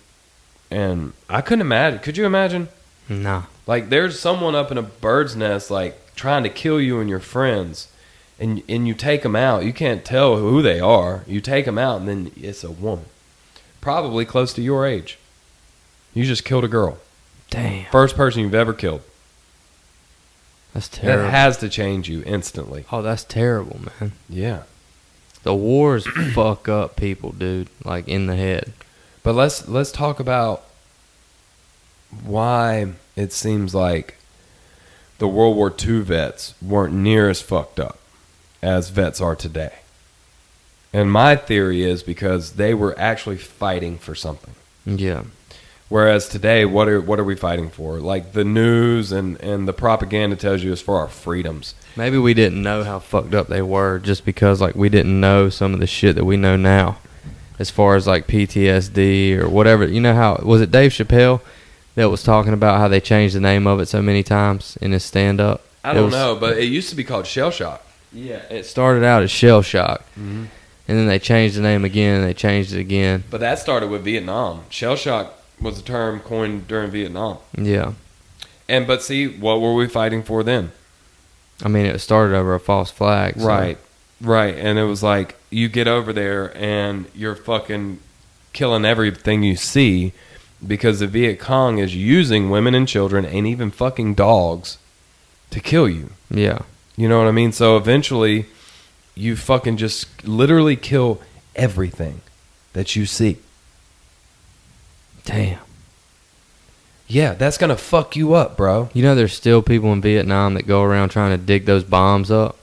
And I couldn't imagine. Could you imagine? Nah. Like, there's someone up in a bird's nest, like, trying to kill you and your friends, and you take them out. You can't tell who they are. You take them out, and then it's a woman. Probably close to your age. You just killed a girl. Damn. First person you've ever killed. That's terrible. That has to change you instantly. Oh, that's terrible, man. Yeah. The wars fuck up people, dude. Like, in the head. But let's talk about why it seems like the World War II vets weren't near as fucked up as vets are today. And my theory is because they were actually fighting for something. Yeah. Whereas today, what are we fighting for? Like the news and the propaganda tells you it's for our freedoms. Maybe we didn't know how fucked up they were just because, like, we didn't know some of the shit that we know now. As far as, like, PTSD or whatever. You know how, was it Dave Chappelle that was talking about how they changed the name of it so many times in his stand-up? I don't know, but it used to be called shell shock. Yeah, it started out as shell shock. Mm-hmm. And then they changed the name again, and they changed it again. But that started with Vietnam. Shell shock was a term coined during Vietnam. Yeah. But see, what were we fighting for then? I mean, it started over a false flag. So. Right. And it was like, you get over there and you're fucking killing everything you see because the Viet Cong is using women and children and even fucking dogs to kill you. Yeah. You know what I mean? So eventually, you fucking just literally kill everything that you see. Damn. Yeah, that's gonna fuck you up, bro. You know, there's still people in Vietnam that go around trying to dig those bombs up,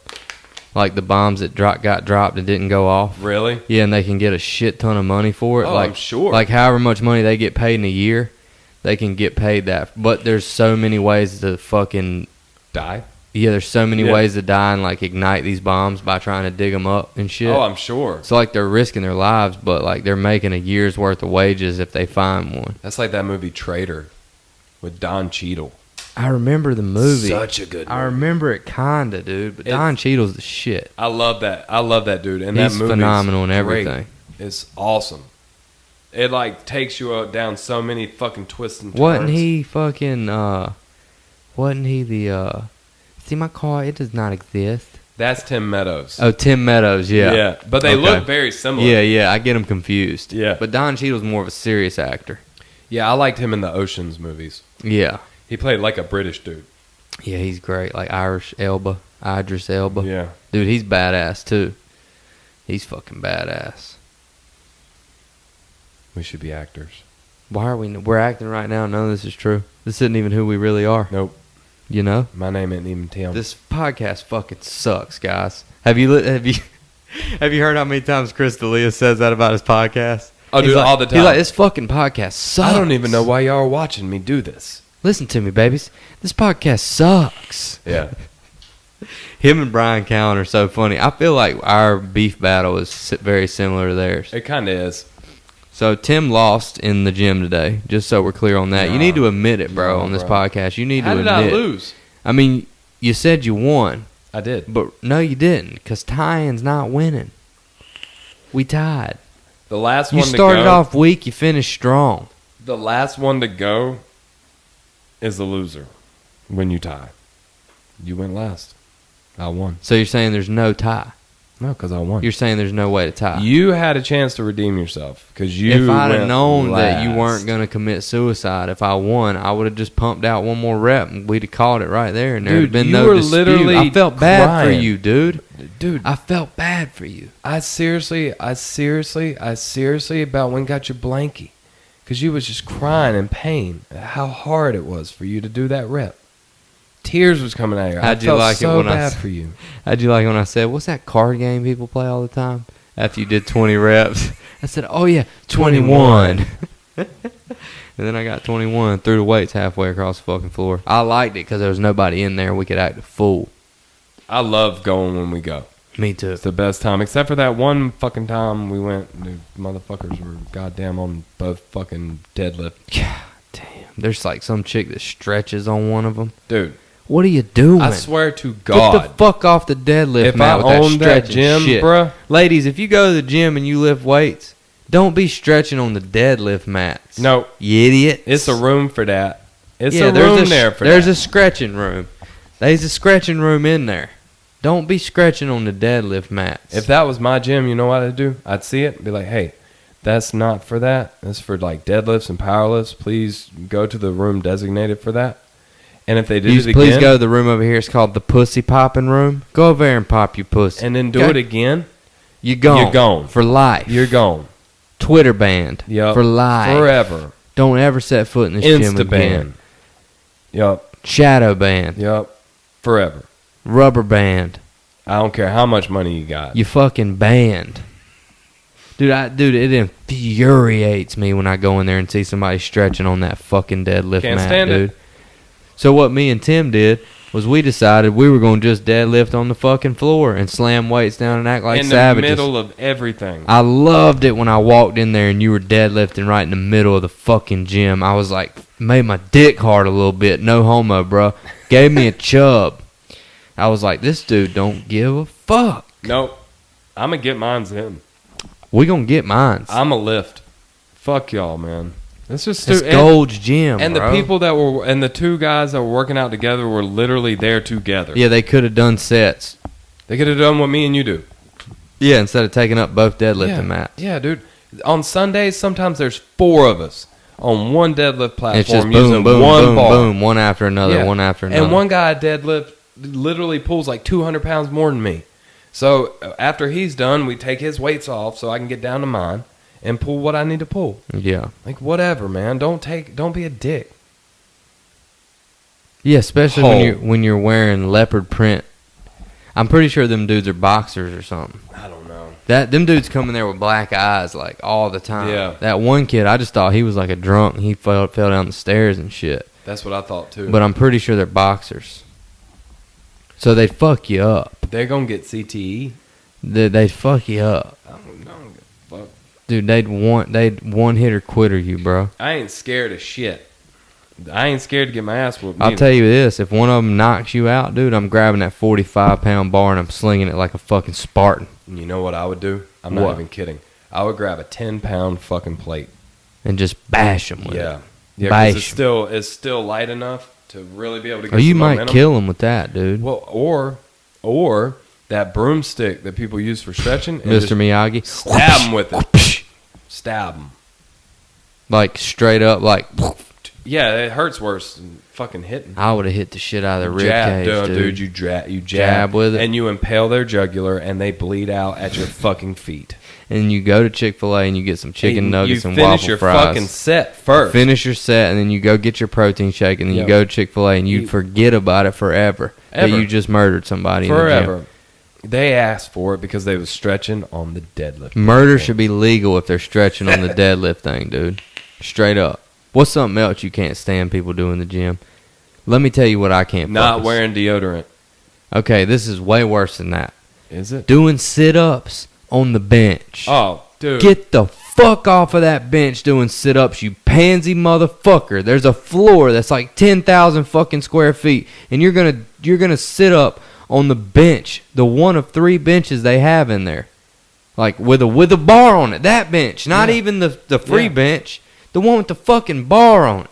like the bombs that got dropped and didn't go off. Really? Yeah, and they can get a shit ton of money for it. Oh, like, I'm sure. Like however much money they get paid in a year, they can get paid that. But there's so many ways to fucking Die? yeah. There's so many Yeah. ways to die and like ignite these bombs by trying to dig them up and shit. Oh, I'm sure. So like they're risking their lives, but like they're making a year's worth of wages if they find one. That's like that movie Traitor with Don Cheadle. I remember the movie. Such a good movie. I remember it kinda, dude. But Don Cheadle's the shit. I love that. I love that dude. And He's that movie phenomenal in everything. It's awesome. It like takes you down so many fucking twists and turns. Wasn't he fucking? Wasn't he the? See my car? It does not exist. That's Tim Meadows. Oh, Tim Meadows. Yeah. Yeah, but they Okay. look very similar. Yeah. I get him confused. Yeah. But Don Cheadle's more of a serious actor. Yeah, I liked him in the Ocean's movies. Yeah. He played like a British dude. Yeah, he's great. Like Idris Elba. Yeah. Dude, he's badass too. He's fucking badass. We should be actors. Why are we? We're acting right now. None of this is true. This isn't even who we really are. Nope. You know. My name ain't even Tim. This podcast fucking sucks, guys. Have you heard how many times Chris D'Elia says that about his podcast? Oh, dude, He's like, all the time. He's like, this fucking podcast sucks. I don't even know why y'all are watching me do this. Listen to me, babies. This podcast sucks. Yeah. Him and Brian Callen are so funny. I feel like our beef battle is very similar to theirs. It kind of is. So Tim lost in the gym today, just so we're clear on that. Nah. You need to admit it, bro, No, on this bro. podcast. You need How to did admit. I lose? I mean, you said you won, I did. but no, you didn't, because tying's not winning. We tied. The last You one to started go. off weak, you finished strong. The last one to go is the loser when you tie. You went last. I won. So you're saying there's no tie. No, because I won. You're saying there's no way to tie. You had a chance to redeem yourself because you. If I'd have went known that you last. weren't going to commit suicide, if I won, I would have just pumped out one more rep and we'd have called it right there, and there'd have Dude, been you no were dispute. literally I felt bad for crying. you, dude. Dude, I felt bad for you. I seriously about when got your blankie. Because you was just crying in pain at how hard it was for you to do that rep. Tears was coming out of your eyes. How'd I you felt like it so when I bad s- for you. How'd you like when I said, what's that card game people play all the time? After you did 20 reps. I said, oh yeah, 21. And then I got 21, threw the weights halfway across the fucking floor. I liked it because there was nobody in there. We could act a fool. I love going when we go. Me too. It's the best time. Except for that one fucking time we went, the motherfuckers were goddamn on both fucking deadlift. God damn. There's like some chick that stretches on one of them. Dude, What are you doing? I swear to Get God. the fuck off the deadlift If mat I with that owned that stretching gym, shit. bruh. Ladies, if you go to the gym and you lift weights, don't be stretching on the deadlift mats. No, You idiot. it's a room for that. It's a there's room there for There's that. a scratching room. There's a scratching room in there. Don't be scratching on the deadlift mats. If that was my gym, you know what I'd do? I'd see it and be like, hey, that's not for that. That's for like deadlifts and power lifts. Please go to the room designated for that. And if they did it again, please go to the room over here. It's called the pussy popping room. Go over there and pop your pussy. and then do Okay? it again, You're gone. You're gone. For life. you're gone. Twitter banned. Yup. For life. Forever. Don't ever set foot in this gym Insta again. ban. Yup. Shadow banned. Yup. Forever. Rubber band. I don't care how much money you got. You fucking banned. Dude, it infuriates me when I go in there and see somebody stretching on that fucking deadlift Can't mat, stand it. dude. So what me and Tim did was we decided we were going to just deadlift on the fucking floor and slam weights down and act like in savages. the middle of everything. I loved it when I walked in there and you were deadlifting right in the middle of the fucking gym. I was like, made my dick hard a little bit. No homo, bro. Gave me a chub. I was like, this dude don't give a fuck. Nope. I'm going to get mines in. We gonna get mines. I'm a lift. Fuck y'all, man. It's just It's Gold's Gym, And bro. the people that were, and the two guys that were working out together were literally there together. Yeah, they could have done sets. They could have done what me and you do. Yeah, instead of taking up both deadlifting yeah. mats. Yeah, dude. On Sundays, sometimes there's 4 of us on one deadlift platform It's just using boom, boom, one boom, bar. boom, one after another, Yeah. one after another. And one guy deadlift literally pulls like 200 pounds more than me. So after he's done, we take his weights off so I can get down to mine and pull what I need to pull. Yeah. Like, whatever, man. Don't be a dick. Yeah, especially when you're wearing leopard print. I'm pretty sure them dudes are boxers or something. I don't know. Them dudes come in there with black eyes like all the time. Yeah. That one kid, I just thought he was like a drunk. He fell down the stairs and shit. That's what I thought too. But I'm pretty sure they're boxers. So they fuck you up. They're gonna get CTE. They'd fuck you up. I don't give a fuck. Dude, they'd one hitter quitter you, bro. I ain't scared of shit. I ain't scared to get my ass whooped. I'll tell you this, if one of them knocks you out, dude, I'm grabbing that 45-pound bar and I'm slinging it like a fucking Spartan. You know what I would do? I'm not even kidding. I would grab a 10-pound fucking plate and just bash them with it. Yeah, Bash because it's still light enough to really be able to get Or you some might momentum. kill them with that, dude. Well, or that broomstick that people use for stretching. And Mr. Miyagi. Stab them with it. Stab them. Like, straight up, like... Yeah, it hurts worse than fucking hitting. I would have hit the shit out of the rib Jab, cage, dude. You jab with it. and you impale their jugular, and they bleed out at your fucking feet. And you go to Chick-fil-A and you get some chicken nuggets and you waffle finish your fries. fucking set first. Finish your set, and then you go get your protein shake, and then you go to Chick-fil-A, and you forget about it forever. That you just murdered somebody forever. in the gym. They asked for it because they was stretching on the deadlift. Murder should be legal if they're stretching on the deadlift thing, dude. Straight up. What's something else you can't stand people do in the gym? Let me tell you what I can't. Not wearing deodorant. Okay, this is way worse than that. Is it? Doing sit-ups on the bench. Oh, dude. Get the fuck off of that bench doing sit-ups, you pansy motherfucker. There's a floor that's like 10,000 fucking square feet, and you're gonna sit up on the bench, the one of 3 benches they have in there, like with a bar on it. That bench, not even the free bench, the one with the fucking bar on it.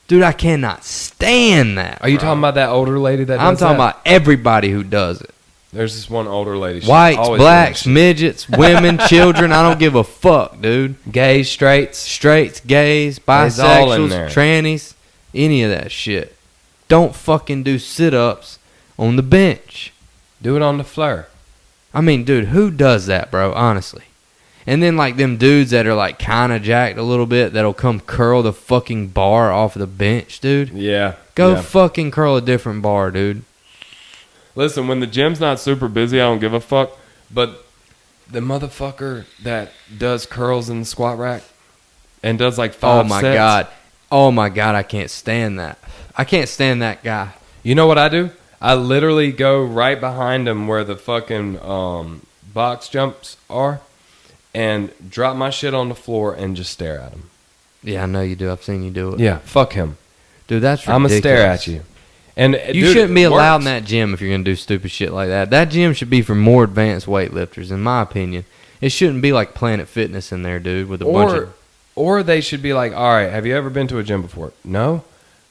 Dude, I cannot stand that. Are you talking about that older lady that does I'm talking that? about everybody who does it. There's this one older lady. She's Whites, always blacks, doing midgets, women, children. I don't give a fuck, dude. shit. Gays, straights. Straights, gays, There's all in bisexuals, there. trannies, any of that shit. Don't fucking do sit-ups on the bench. Do it on the floor. I mean, dude, who does that, bro? Honestly. And then, like, them dudes that are, like, kind of jacked a little bit that'll come curl the fucking bar off the bench, dude. Yeah. Go yeah. fucking curl a different bar, dude. Listen, when the gym's not super busy, I don't give a fuck. But the motherfucker that does curls in the squat rack and does like 5 Oh, my sets. God. Oh, my God, I can't stand that. I can't stand that guy. You know what I do? I literally go right behind him where the fucking box jumps are and drop my shit on the floor and just stare at him. Yeah, I know you do. I've seen you do it. Yeah, fuck him. Dude, that's ridiculous. I'm going to stare at you. And You dude, shouldn't be it allowed works. in that gym if you're going to do stupid shit like that. That gym should be for more advanced weightlifters, in my opinion. It shouldn't be like Planet Fitness in there, dude, with a bunch of... Or they should be like, all right, have you ever been to a gym before? No?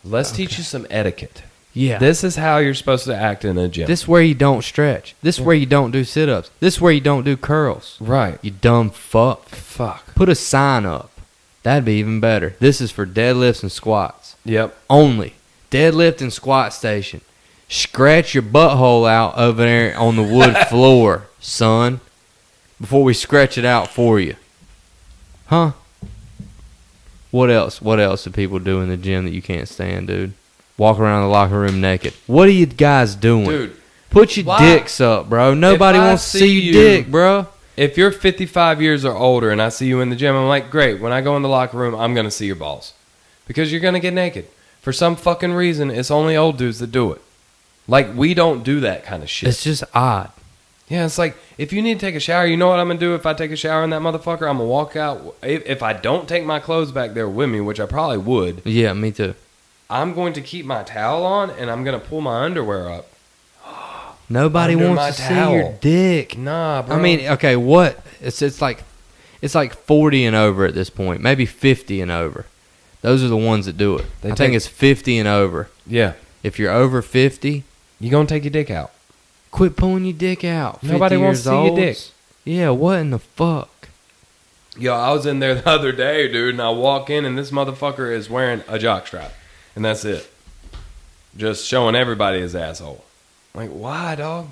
Let's teach you some etiquette. Yeah. This is how you're supposed to act in a gym. This is where you don't stretch. This is where you don't do sit-ups. This is where you don't do curls. Right. You dumb fuck. Fuck. Put a sign up. That'd be even better. This is for deadlifts and squats. Yep. Only. Deadlift and squat station. Scratch your butthole out over there on the wood floor, son, before we scratch it out for you. Huh? What else? What else do people do in the gym that you can't stand, dude? Walk around the locker room naked. What are you guys doing? Dude. Put your dicks up, bro. Nobody If I wants to see see your you- dick, bro. If you're 55 years or older and I see you in the gym, I'm like, great. When I go in the locker room, I'm going to see your balls. Because you're going to get naked. For some fucking reason, it's only old dudes that do it. Like, we don't do that kind of shit. It's just odd. Yeah, it's like, if you need to take a shower, you know what I'm going to do if I take a shower in that motherfucker? I'm going to walk out. If I don't take my clothes back there with me, which I probably would, Yeah, me too. I'm going to keep my towel on and I'm going to pull my underwear up. Nobody Under my wants to see your towel. dick. Nah, bro. I mean, okay, what? It's like 40 and over at this point, maybe 50 and over. Those are the ones that do it. I think it's 50 and over. yeah. If you're over 50, You going to take your dick out. quit pulling your dick out. 50 Nobody wants to years see your olds. dick. Yeah, what in the fuck? Yo, I was in there the other day, dude, and I walk in and this motherfucker is wearing a jockstrap. And that's it. just showing everybody his asshole. Like, why, dog?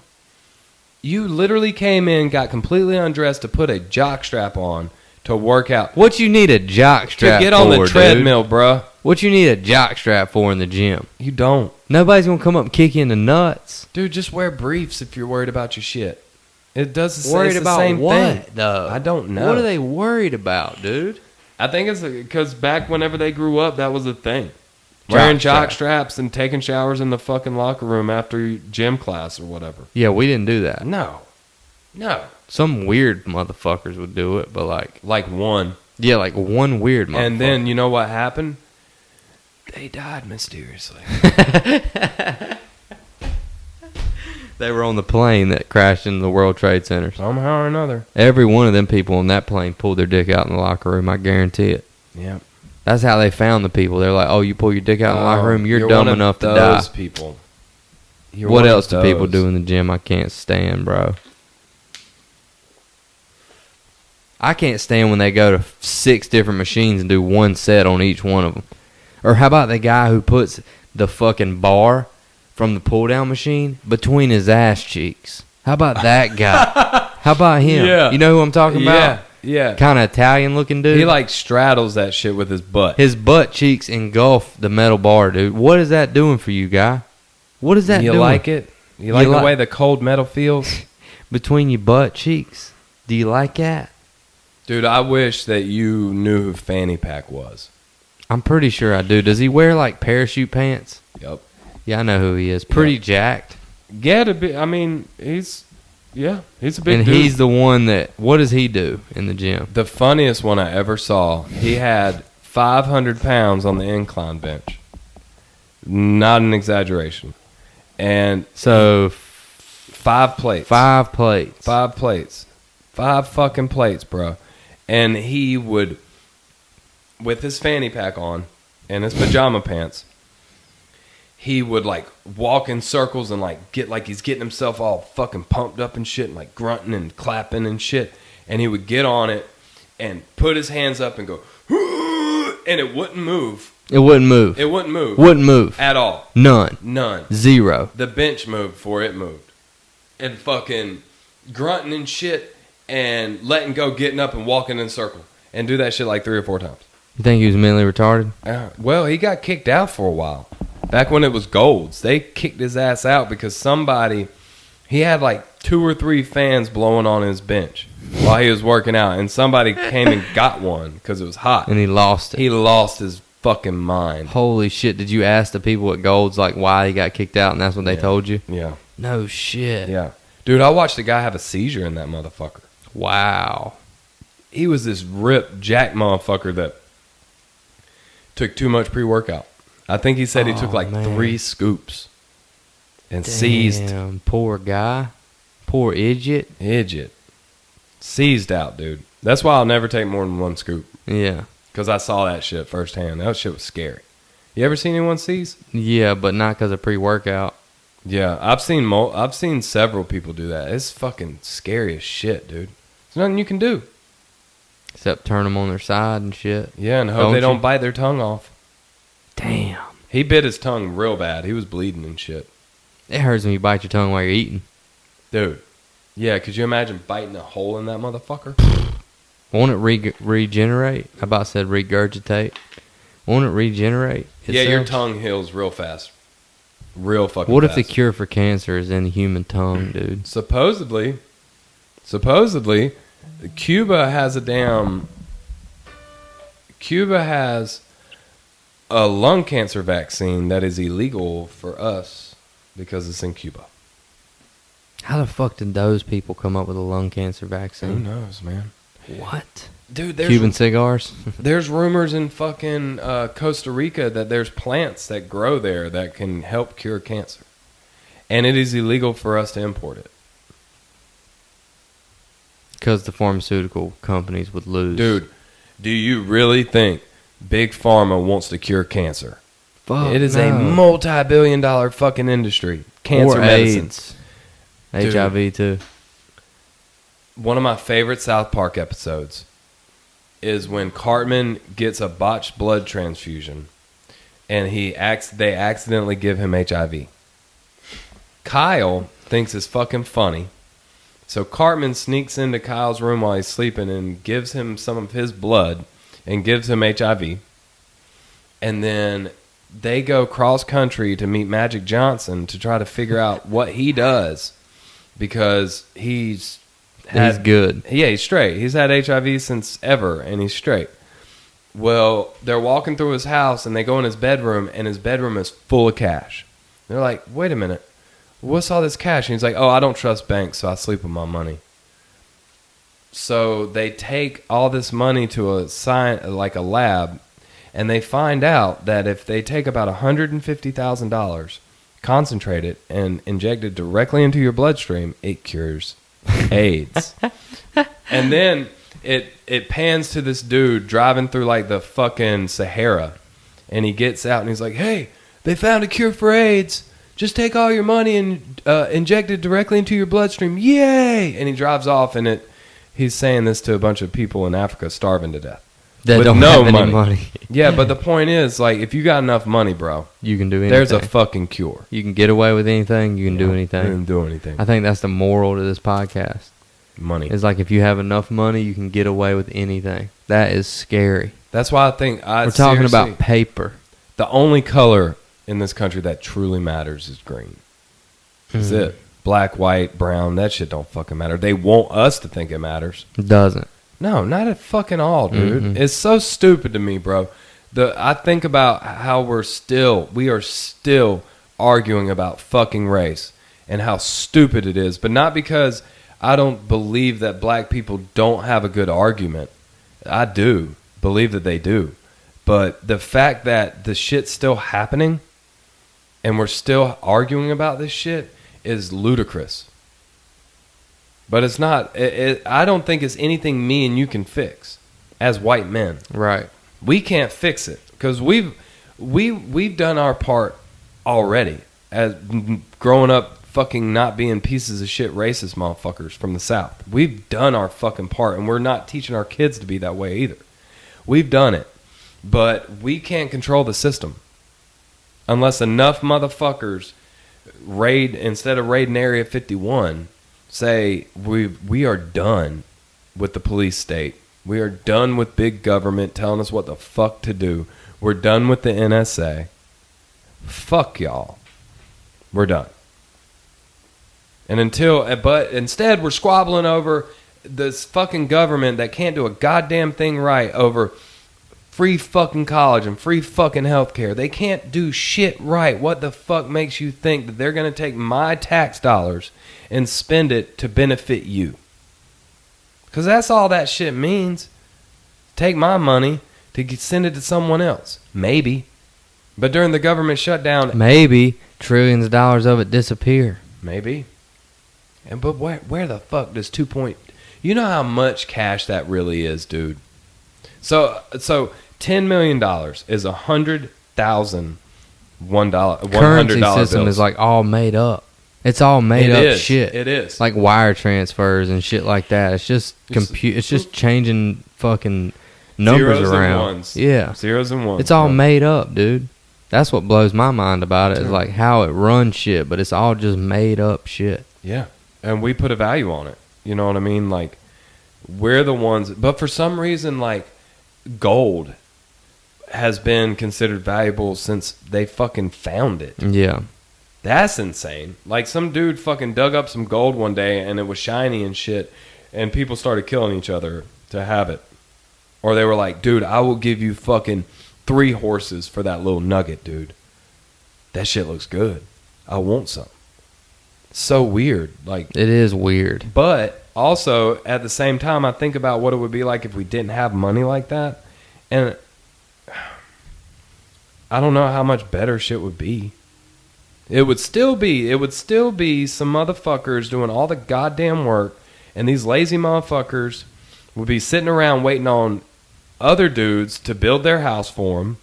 You literally came in, got completely undressed to put a jock strap on to work out. What you need a jock strap To get for, on the dude? treadmill, bruh. What you need a jock strap for in the gym? You don't. Nobody's gonna come up and kick you in the nuts. Dude, just wear briefs if you're worried about your shit. It does the, Worried it's the about same what, thing. though? I don't know. What are they worried about, dude? I think it's because back whenever they grew up, that was a thing. Jock Wearing jock strap. straps and taking showers in the fucking locker room after gym class or whatever. Yeah, we didn't do that. No. Some weird motherfuckers would do it, but Like one. yeah, like one weird motherfucker. And then, you know what happened? They died mysteriously. they were on the plane that crashed into the World Trade Center. Somehow or another. Every one of them people on that plane pulled their dick out in the locker room. I guarantee it. Yeah. That's how they found the people. They're like, "Oh, you pull your dick out in the locker room, you're dumb one of enough to die." those people. You're What one of else do people those. do in the gym? I can't stand, bro. I can't stand when they go to 6 different machines and do one set on each one of them. Or how about the guy who puts the fucking bar from the pull-down machine between his ass cheeks? How about that guy? How about him? Yeah. You know who I'm talking about? Yeah. Kind of Italian-looking dude. He like straddles that shit with his butt. His butt cheeks engulf the metal bar, dude. What is that doing for you, guy? What is that You doing? like it? You like the like- way the cold metal feels? Between your butt cheeks. Do you like that? Dude, I wish that you knew who Fanny Pack was. I'm pretty sure I do. Does he wear like parachute pants? Yep. Yeah, I know who he is. Pretty jacked. Yeah, I mean, he's a big And dude. he's the one that, what does he do in the gym? The funniest one I ever saw. He had 500 pounds on the incline bench. Not an exaggeration. And So, 5 plates. 5 plates. 5 plates. 5 fucking plates, bro. And he would, with his fanny pack on and his pajama pants, he would like walk in circles and like get like he's getting himself all fucking pumped up and shit and like grunting and clapping and shit. And he would get on it and put his hands up and go, and it wouldn't move. It wouldn't move. It wouldn't move. Wouldn't move. At all. None. None. 0. The bench moved before it moved. And fucking grunting and shit and letting go, getting up and walking in a circle. And do that shit like 3 or 4 times. You think he was mentally retarded? Well, he got kicked out for a while. Back when it was Golds, they kicked his ass out because he had like 2 or 3 fans blowing on his bench while he was working out. And somebody came and got one because it was hot. And he lost it. He lost his fucking mind. Holy shit. Did you ask the people at Gold's like why he got kicked out and that's what they told you? Yeah. No shit. Yeah. Dude, I watched a guy have a seizure in that motherfucker. Wow. He was this ripped jack motherfucker that took too much pre-workout. I think he said he took like man. 3 scoops and seized. Damn, poor guy. Poor idiot. Seized out, dude. That's why I'll never take more than 1 scoop. Yeah. Because I saw that shit firsthand. That shit was scary. You ever seen anyone seize? Yeah, but not because of pre-workout. Yeah, I've seen several people do that. It's fucking scary as shit, dude. There's nothing you can do. Except turn them on their side and shit. Yeah, and hope they don't bite their tongue off. Damn. He bit his tongue real bad. He was bleeding and shit. It hurts when you bite your tongue while you're eating. Dude. Yeah, could you imagine biting a hole in that motherfucker? Won't it regenerate? I about said regurgitate. Won't it regenerate Yeah, your itself? tongue heals real fast. Real fucking What fast. if the cure for cancer is in the human tongue, dude? Supposedly, Cuba has a lung cancer vaccine that is illegal for us because it's in Cuba. How the fuck did those people come up with a lung cancer Who vaccine? knows, man? What? Dude, Cuban cigars? there's rumors in fucking Costa Rica that there's plants that grow there that can help cure cancer. And it is illegal for us to import it. Because the pharmaceutical companies would lose. Dude, do you really think Big Pharma wants to cure cancer? Fuck It is no. a multi-billion-dollar fucking industry. Cancer or medicine. AIDS. Dude. HIV too. One of my favorite South Park episodes is when Cartman gets a botched blood transfusion and they accidentally give him HIV. Kyle thinks it's fucking funny. So Cartman sneaks into Kyle's room while he's sleeping and gives him some of his blood and gives him HIV. And then they go cross country to meet Magic Johnson to try to figure out what he does, because he's good. Yeah, he's straight. He's had HIV since ever, and he's straight. Well, they're walking through his house, and they go in his bedroom, and his bedroom is full of cash. They're like, wait a minute. What's all this cash? And he's like, oh, I don't trust banks, so I sleep with my money. So they take all this money to a lab, and they find out that if they take about $150,000, concentrate it, and inject it directly into your bloodstream, it cures AIDS. And then it pans to this dude driving through like the fucking Sahara, and he gets out and he's like, hey, they found a cure for AIDS. Just take all your money and inject it directly into your bloodstream. Yay! And he drives off, and he's saying this to a bunch of people in Africa starving to death. That with don't no have any money. Yeah, but the point is, like, if you got enough money, bro, You can do anything. there's a fucking cure. You can get away with anything. You can do You anything. can do anything. I think that's the moral to this podcast. Money. It's like if you have enough money, you can get away with anything. That is scary. That's why I think We're talking about paper. the only color in this country that truly matters is green. That's it. Black, white, brown, that shit don't fucking matter. They want us to think it matters. It doesn't. No, not at fucking all, dude. It's so stupid to me, bro. I think about how we are still arguing about fucking race and how stupid it is, but not because I don't believe that black people don't have a good argument. I do believe that they do. But the fact that the shit's still happening and we're still arguing about this shit is ludicrous. But it's not. I don't think it's anything me and you can fix as white men. Right. We can't fix it because we've done our part already as growing up, fucking not being pieces of shit racist motherfuckers from the South. We've done our fucking part, and we're not teaching our kids to be that way either. We've done it, but we can't control the system unless enough motherfuckers instead of raiding Area 51. Say we are done with the police state. We are done with big government telling us what the fuck to do. We're done with the NSA. Fuck y'all. We're done. But instead we're squabbling over this fucking government that can't do a goddamn thing right over free fucking college and free fucking healthcare. They can't do shit right. What the fuck makes you think that they're going to take my tax dollars and spend it to benefit you? Because that's all that shit means. Take my money to send it to someone else. Maybe. But during the government shutdown... Maybe trillions of dollars of it disappear. Maybe. But where the fuck does 2 point... You know how much cash that really is, dude. So $10 million is 100,000 $100 Currency system bills. is like all made up. It's all made up shit. It is. Like wire transfers and shit like that. It's just It's just changing fucking numbers zeros around. And ones. Yeah. Zeros and ones. It's all made up, dude. That's what blows my mind about it. Is like how it runs shit, but it's all just made up shit. Yeah. And we put a value on it. You know what I mean? Like, we're the ones. But for some reason, like, gold has been considered valuable since they fucking found it. Yeah. That's insane. Like, some dude fucking dug up some gold one day and it was shiny and shit, and people started killing each other to have it. Or they were like, dude, I will give you fucking 3 horses for that little nugget, dude. That shit looks good. I want some. So weird. Like, It is weird. but also, at the same time, I think about what it would be like if we didn't have money like that. And I don't know how much better shit would be. It would still be some motherfuckers doing all the goddamn work, and these lazy motherfuckers would be sitting around waiting on other dudes to build their house for them,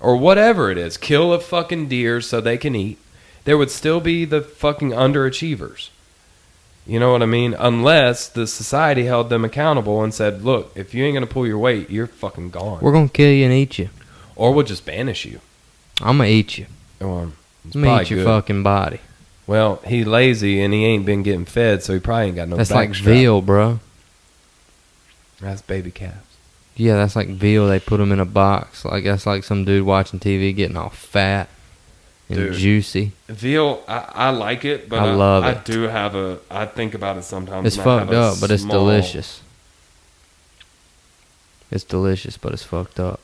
or whatever it is, kill a fucking deer so they can eat. There would still be the fucking underachievers. You know what I mean? Unless the society held them accountable and said, look, if you ain't going to pull your weight, you're fucking gone. We're going to kill you and eat you. Or we'll just banish you. I'm gonna eat you. Well, it's I'm gonna probably eat your good. fucking body. Well, he lazy and he ain't been getting fed, so he probably ain't got no That's back like strap. veal, bro. That's baby calves. Yeah, that's like veal. They put them in a box. Like that's like some dude watching TV getting all fat and Dude. juicy. Veal, I like it, but I love I it. do have I think about it sometimes. It's and I fucked have a up, but it's small- delicious. It's delicious, but it's fucked up.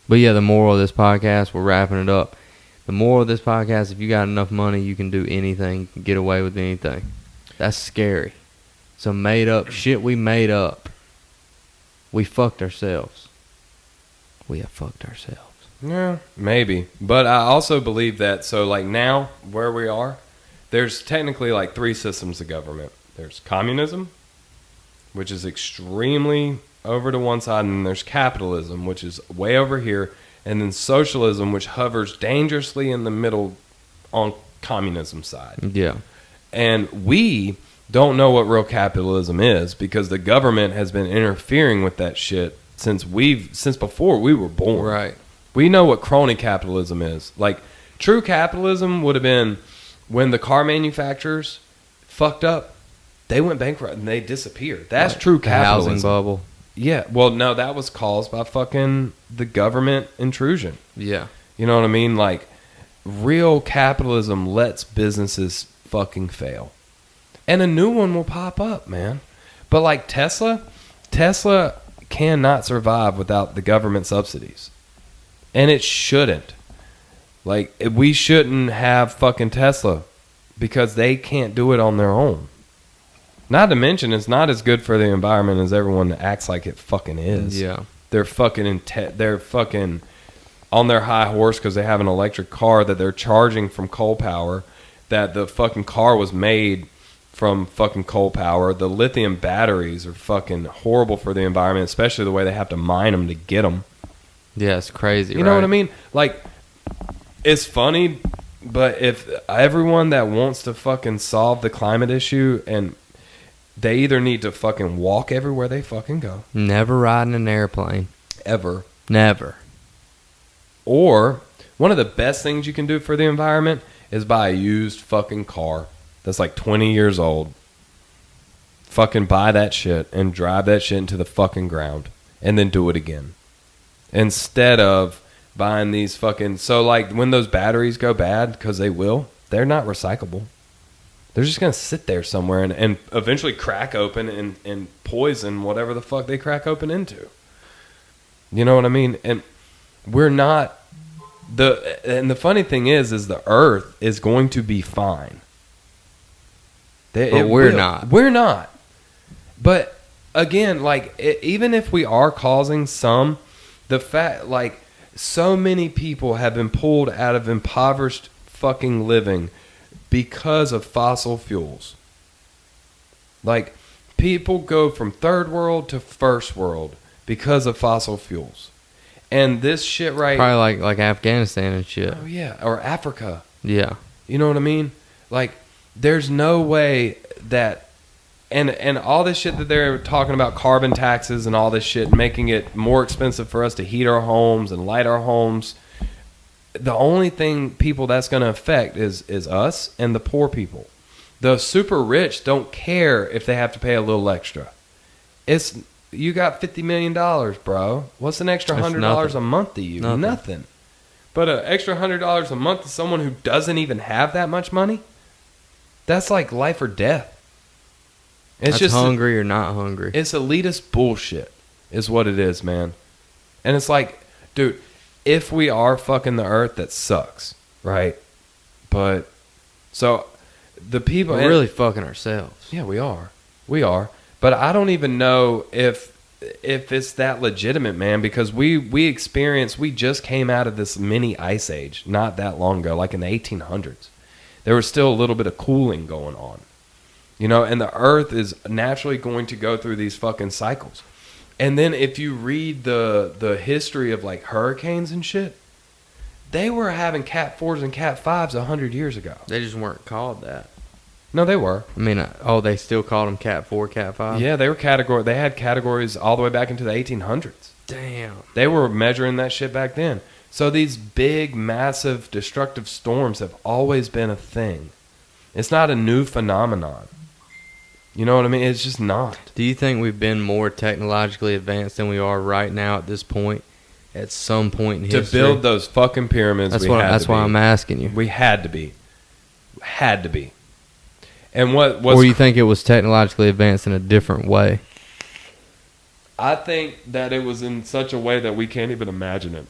But yeah, the moral of this podcast, we're wrapping it up. The moral of this podcast, if you got enough money, you can do anything, get away with anything. That's scary. Some made up shit we made up. We fucked ourselves. We have fucked ourselves. Yeah, maybe. But I also believe that, so like now, where we are, there's technically like three systems of government. There's communism, which is extremely over to one side, and then there's capitalism, which is way over here, and then socialism, which hovers dangerously in the middle on communism side. Yeah. And we don't know what real capitalism is because the government has been interfering with that shit since before we were born. Right. We know what crony capitalism is. Like, true capitalism would have been when the car manufacturers fucked up, they went bankrupt and they disappeared. That's Right. true The housing capitalism. bubble. Yeah. Well, no, that was caused by fucking the government intrusion. Yeah. You know what I mean? Like, real capitalism lets businesses fucking fail. And a new one will pop up, man. But like Tesla cannot survive without the government subsidies. And it shouldn't. Like, we shouldn't have fucking Tesla because they can't do it on their own. Not to mention, it's not as good for the environment as everyone acts like it fucking is. Yeah. They're fucking they're fucking on their high horse because they have an electric car that they're charging from coal power, that the fucking car was made from fucking coal power. The lithium batteries are fucking horrible for the environment, especially the way they have to mine them to get them. Yeah, it's crazy, You know what I mean? Like, it's funny, but if everyone that wants to fucking solve the climate issue, and they either need to fucking walk everywhere they fucking go, Never ride in an airplane. ever, Never. or one of the best things you can do for the environment is buy a used fucking car that's like 20 years old. Fucking buy that shit and drive that shit into the fucking ground and then do it again. Instead of buying these fucking... So, like, when those batteries go bad, because they will, they're not recyclable. They're just going to sit there somewhere and eventually crack open and poison whatever the fuck they crack open into. You know what I mean? And we're not... And the funny thing is the Earth is going to be fine. But we're not. We're not. But, again, like, even if we are causing some... The fact, like, so many people have been pulled out of impoverished fucking living because of fossil fuels. Like, people go from third world to first world because of fossil fuels. And this shit right... Probably like Afghanistan and shit. Oh, yeah. Or Africa. Yeah. You know what I mean? Like, there's no way that... And all this shit that they're talking about, carbon taxes and all this shit, making it more expensive for us to heat our homes and light our homes. The only thing people that's going to affect is us and the poor people. The super rich don't care if they have to pay a little extra. You got $50 million, bro. What's an extra That's $100 a month to you? Nothing. But an extra $100 a month to someone who doesn't even have that much money, that's like life or death. It's just hungry or not hungry. It's elitist bullshit is what it is, man. And it's like, dude, if we are fucking the earth, that sucks, right? But, so, the people... We're really fucking ourselves. Yeah, we are. We are. But I don't even know if it's that legitimate, man, because we just came out of this mini ice age not that long ago, like in the 1800s. There was still a little bit of cooling going on. You know, and the earth is naturally going to go through these fucking cycles. And then if you read the history of like hurricanes and shit, they were having Cat 4s and Cat 5s 100 years ago. They just weren't called that. No, they were. I mean, they still called them Cat 4, Cat 5? Yeah, they had categories all the way back into the 1800s. Damn. They were measuring that shit back then. So these big, massive, destructive storms have always been a thing. It's not a new phenomenon. You know what I mean? It's just not. Do you think we've been more technologically advanced than we are right now at this point? At some point in To history? build those fucking pyramids, That's we why I'm asking you. We had to be. Had to be. And what was... Or you think it was technologically advanced in a different way? I think that it was in such a way that we can't even imagine it.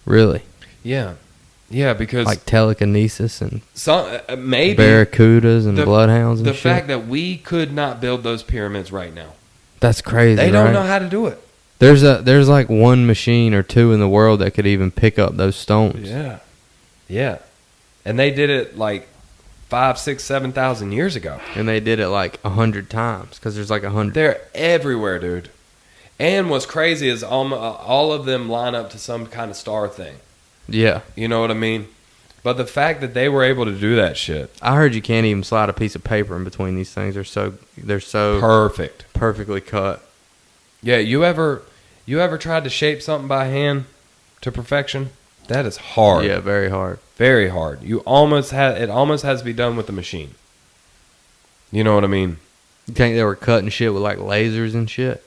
Really? Yeah. Yeah, because... Like telekinesis and maybe... barracudas and bloodhounds and the shit? fact that we could not build those pyramids right now. That's crazy, They don't right? know how to do it. There's like one machine or two in the world that could even pick up those stones. Yeah. Yeah. And they did it like 5, 6, 7,000 years ago. And they did it like 100 times because there's like 100. They're everywhere, dude. And what's crazy is all of them line up to some kind of star thing. Yeah. You know what I mean? But the fact that they were able to do that shit. I heard you can't even slide a piece of paper in between these things. They're so Perfect. perfectly cut. Yeah, you ever tried to shape something by hand to perfection? That is hard. Yeah, very hard. Very hard. It almost has to be done with the machine. You know what I mean? You think they were cutting shit with like lasers and shit?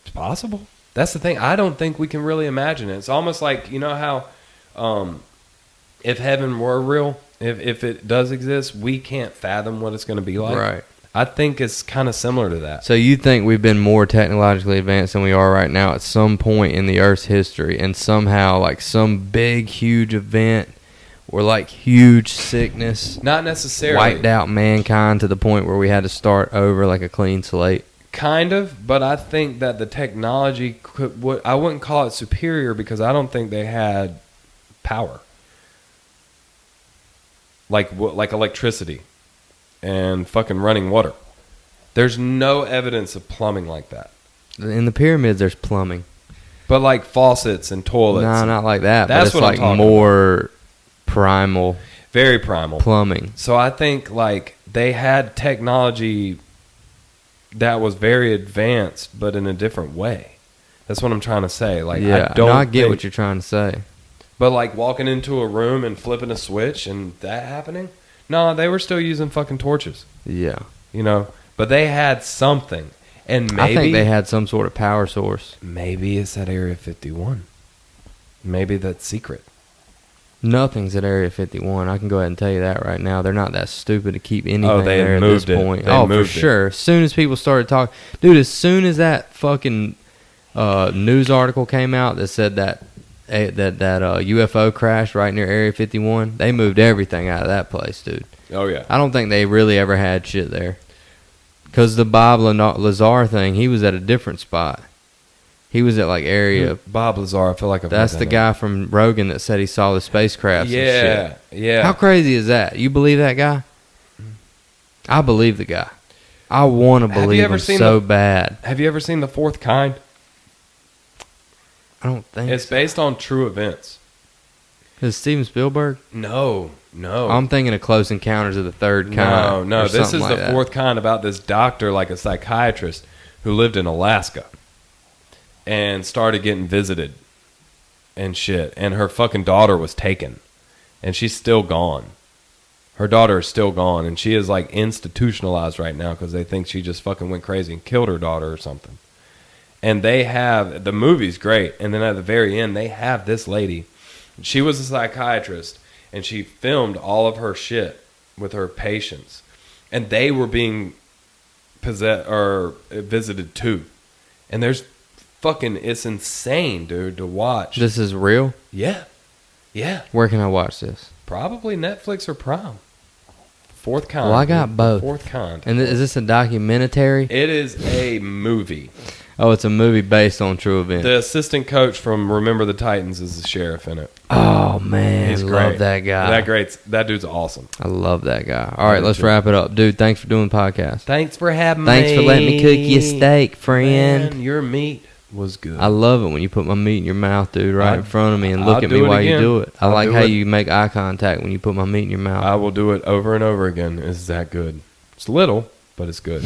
It's possible. That's the thing. I don't think we can really imagine it. It's almost like, you know how if heaven were real, if it does exist, we can't fathom what it's going to be like. Right. I think it's kind of similar to that. So you think we've been more technologically advanced than we are right now at some point in the Earth's history, and somehow like some big, huge event or like huge sickness Not necessarily. wiped out mankind to the point where we had to start over like a clean slate? Kind of, but I think that the technology I wouldn't call it superior because I don't think they had power. Like electricity and fucking running water. There's no evidence of plumbing like that. In the pyramids, there's plumbing. But like faucets and toilets. No, not like that. That's but it's what I'm like talking more primal Very primal. plumbing. So I think like they had technology that was very advanced, but in a different way. That's what I'm trying to say. Like, Yeah, I don't no, I get think- what you're trying to say. But like walking into a room and flipping a switch and that happening? No, they were still using fucking torches. Yeah. You know? But they had something. And maybe I think they had some sort of power source. maybe it's at Area 51. Maybe that's secret. Nothing's at Area 51. I can go ahead and tell you that right now. They're not that stupid to keep anything they there at moved this it. point. They Oh, for moved it. sure. As soon as people started talking, dude. As soon as that fucking news article came out that said that UFO crashed right near Area 51, they moved everything out of that place, dude. Oh yeah. I don't think they really ever had shit there. Because the Bob Lazar thing, he was at a different spot. He was at like area. Bob Lazar, I feel like I've That's heard the that guy from Rogan that said he saw the spacecrafts name. and shit. Yeah. How crazy is that? You believe that guy? I believe the guy. I want to Have you believe ever him seen so bad. Have you ever seen The Fourth Kind? I don't think It's so. based on true events. Is it Steven Spielberg? No. I'm thinking of Close Encounters of the Third Kind. No. or This is something like The that. Fourth Kind about this doctor, like a psychiatrist, who lived in Alaska and started getting visited and shit. And her fucking daughter was taken. And she's still gone. Her daughter is still gone. And she is like institutionalized right now because they think she just fucking went crazy and killed her daughter or something. And they have, the movie's great. And then at the very end, they have this lady. She was a psychiatrist. And she filmed all of her shit with her patients. And they were being possessed or visited too. And there's fucking, it's insane, dude, to watch. This is real? Yeah. Yeah. Where can I watch this? Probably Netflix or Prime. Fourth Kind. Well, I got both. Fourth Kind. And is this a documentary? It is a movie. Oh, it's a movie based on true events. The assistant coach from Remember the Titans is the sheriff in it. Oh, man. He's Love great. that guy. That dude's awesome. I love that guy. All right, let's wrap it up. Dude, thanks for doing the podcast. Thanks for having me. Thanks for letting me cook you a steak, friend. Man, your meat was good. I love it when you put my meat in your mouth, dude, right in front of me and look I'll at me do it while you again. do it. I I'll like do how it. you make eye contact when you put my meat in your mouth. I will do it over and over again. It's that good. It's little, but it's good.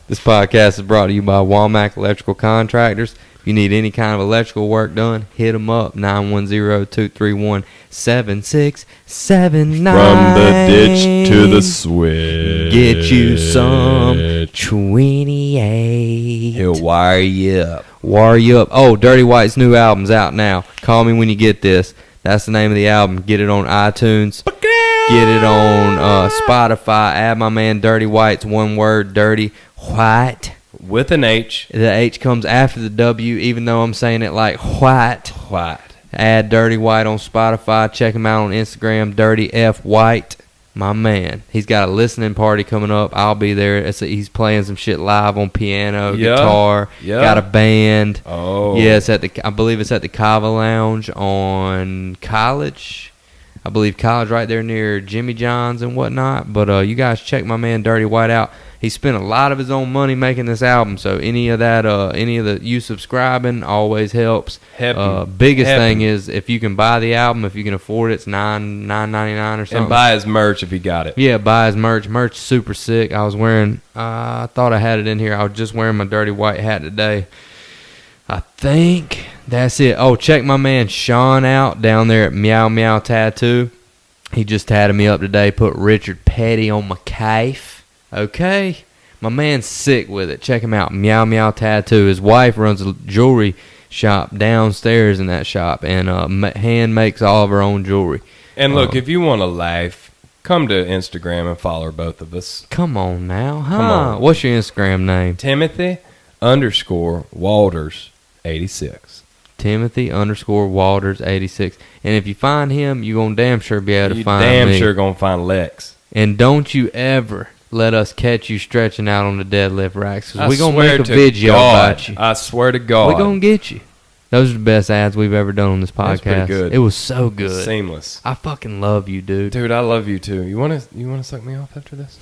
This podcast is brought to you by Walmack Electrical Contractors. If you need any kind of electrical work done, hit them up, 910-231-7679. From the ditch to the switch. Get you some 28. He'll wire you up. Wire you up. Oh, Dirty White's new album's out now. Call me when you get this. That's the name of the album. Get it on iTunes. Get it on Spotify. Add my man Dirty White's one word, Dirty White. With an H. The H comes after the W, even though I'm saying it like White. White. Add Dirty White on Spotify. Check him out on Instagram, Dirty F White. My man. He's got a listening party coming up. I'll be there. He's playing some shit live on piano, guitar. Yeah. Got a band. Oh. Yeah, I believe it's at the Kava Lounge on College. I believe College right there near Jimmy John's and whatnot. But you guys check my man Dirty White out. He spent a lot of his own money making this album, so any of you subscribing always helps. Biggest thing is if you can buy the album, if you can afford it, it's $9.99 or something. And buy his merch if you got it. Yeah, buy his merch. Merch is super sick. I was wearing, I thought I had it in here. I was just wearing my Dirty White hat today. I think that's it. Oh, check my man Sean out down there at Meow Meow Tattoo. He just tatted me up today. Put Richard Petty on my cafe. Okay, my man's sick with it. Check him out, Meow Meow Tattoo. His wife runs a jewelry shop downstairs in that shop, and hand makes all of her own jewelry. And look, if you want to laugh, come to Instagram and follow both of us. Come on now, huh? Come on. What's your Instagram name? Timothy_Walters86. Timothy_Walters86. And if you find him, you're going to damn sure be able to find me. You damn sure going to find Lex. And don't you ever let us catch you stretching out on the deadlift racks. We're going to swear make a to video God. about you. I swear to God. We're going to get you. Those are the best ads we've ever done on this podcast. That's pretty good. It was so good. Seamless. I fucking love you, dude. Dude, I love you too. You want to suck me off after this?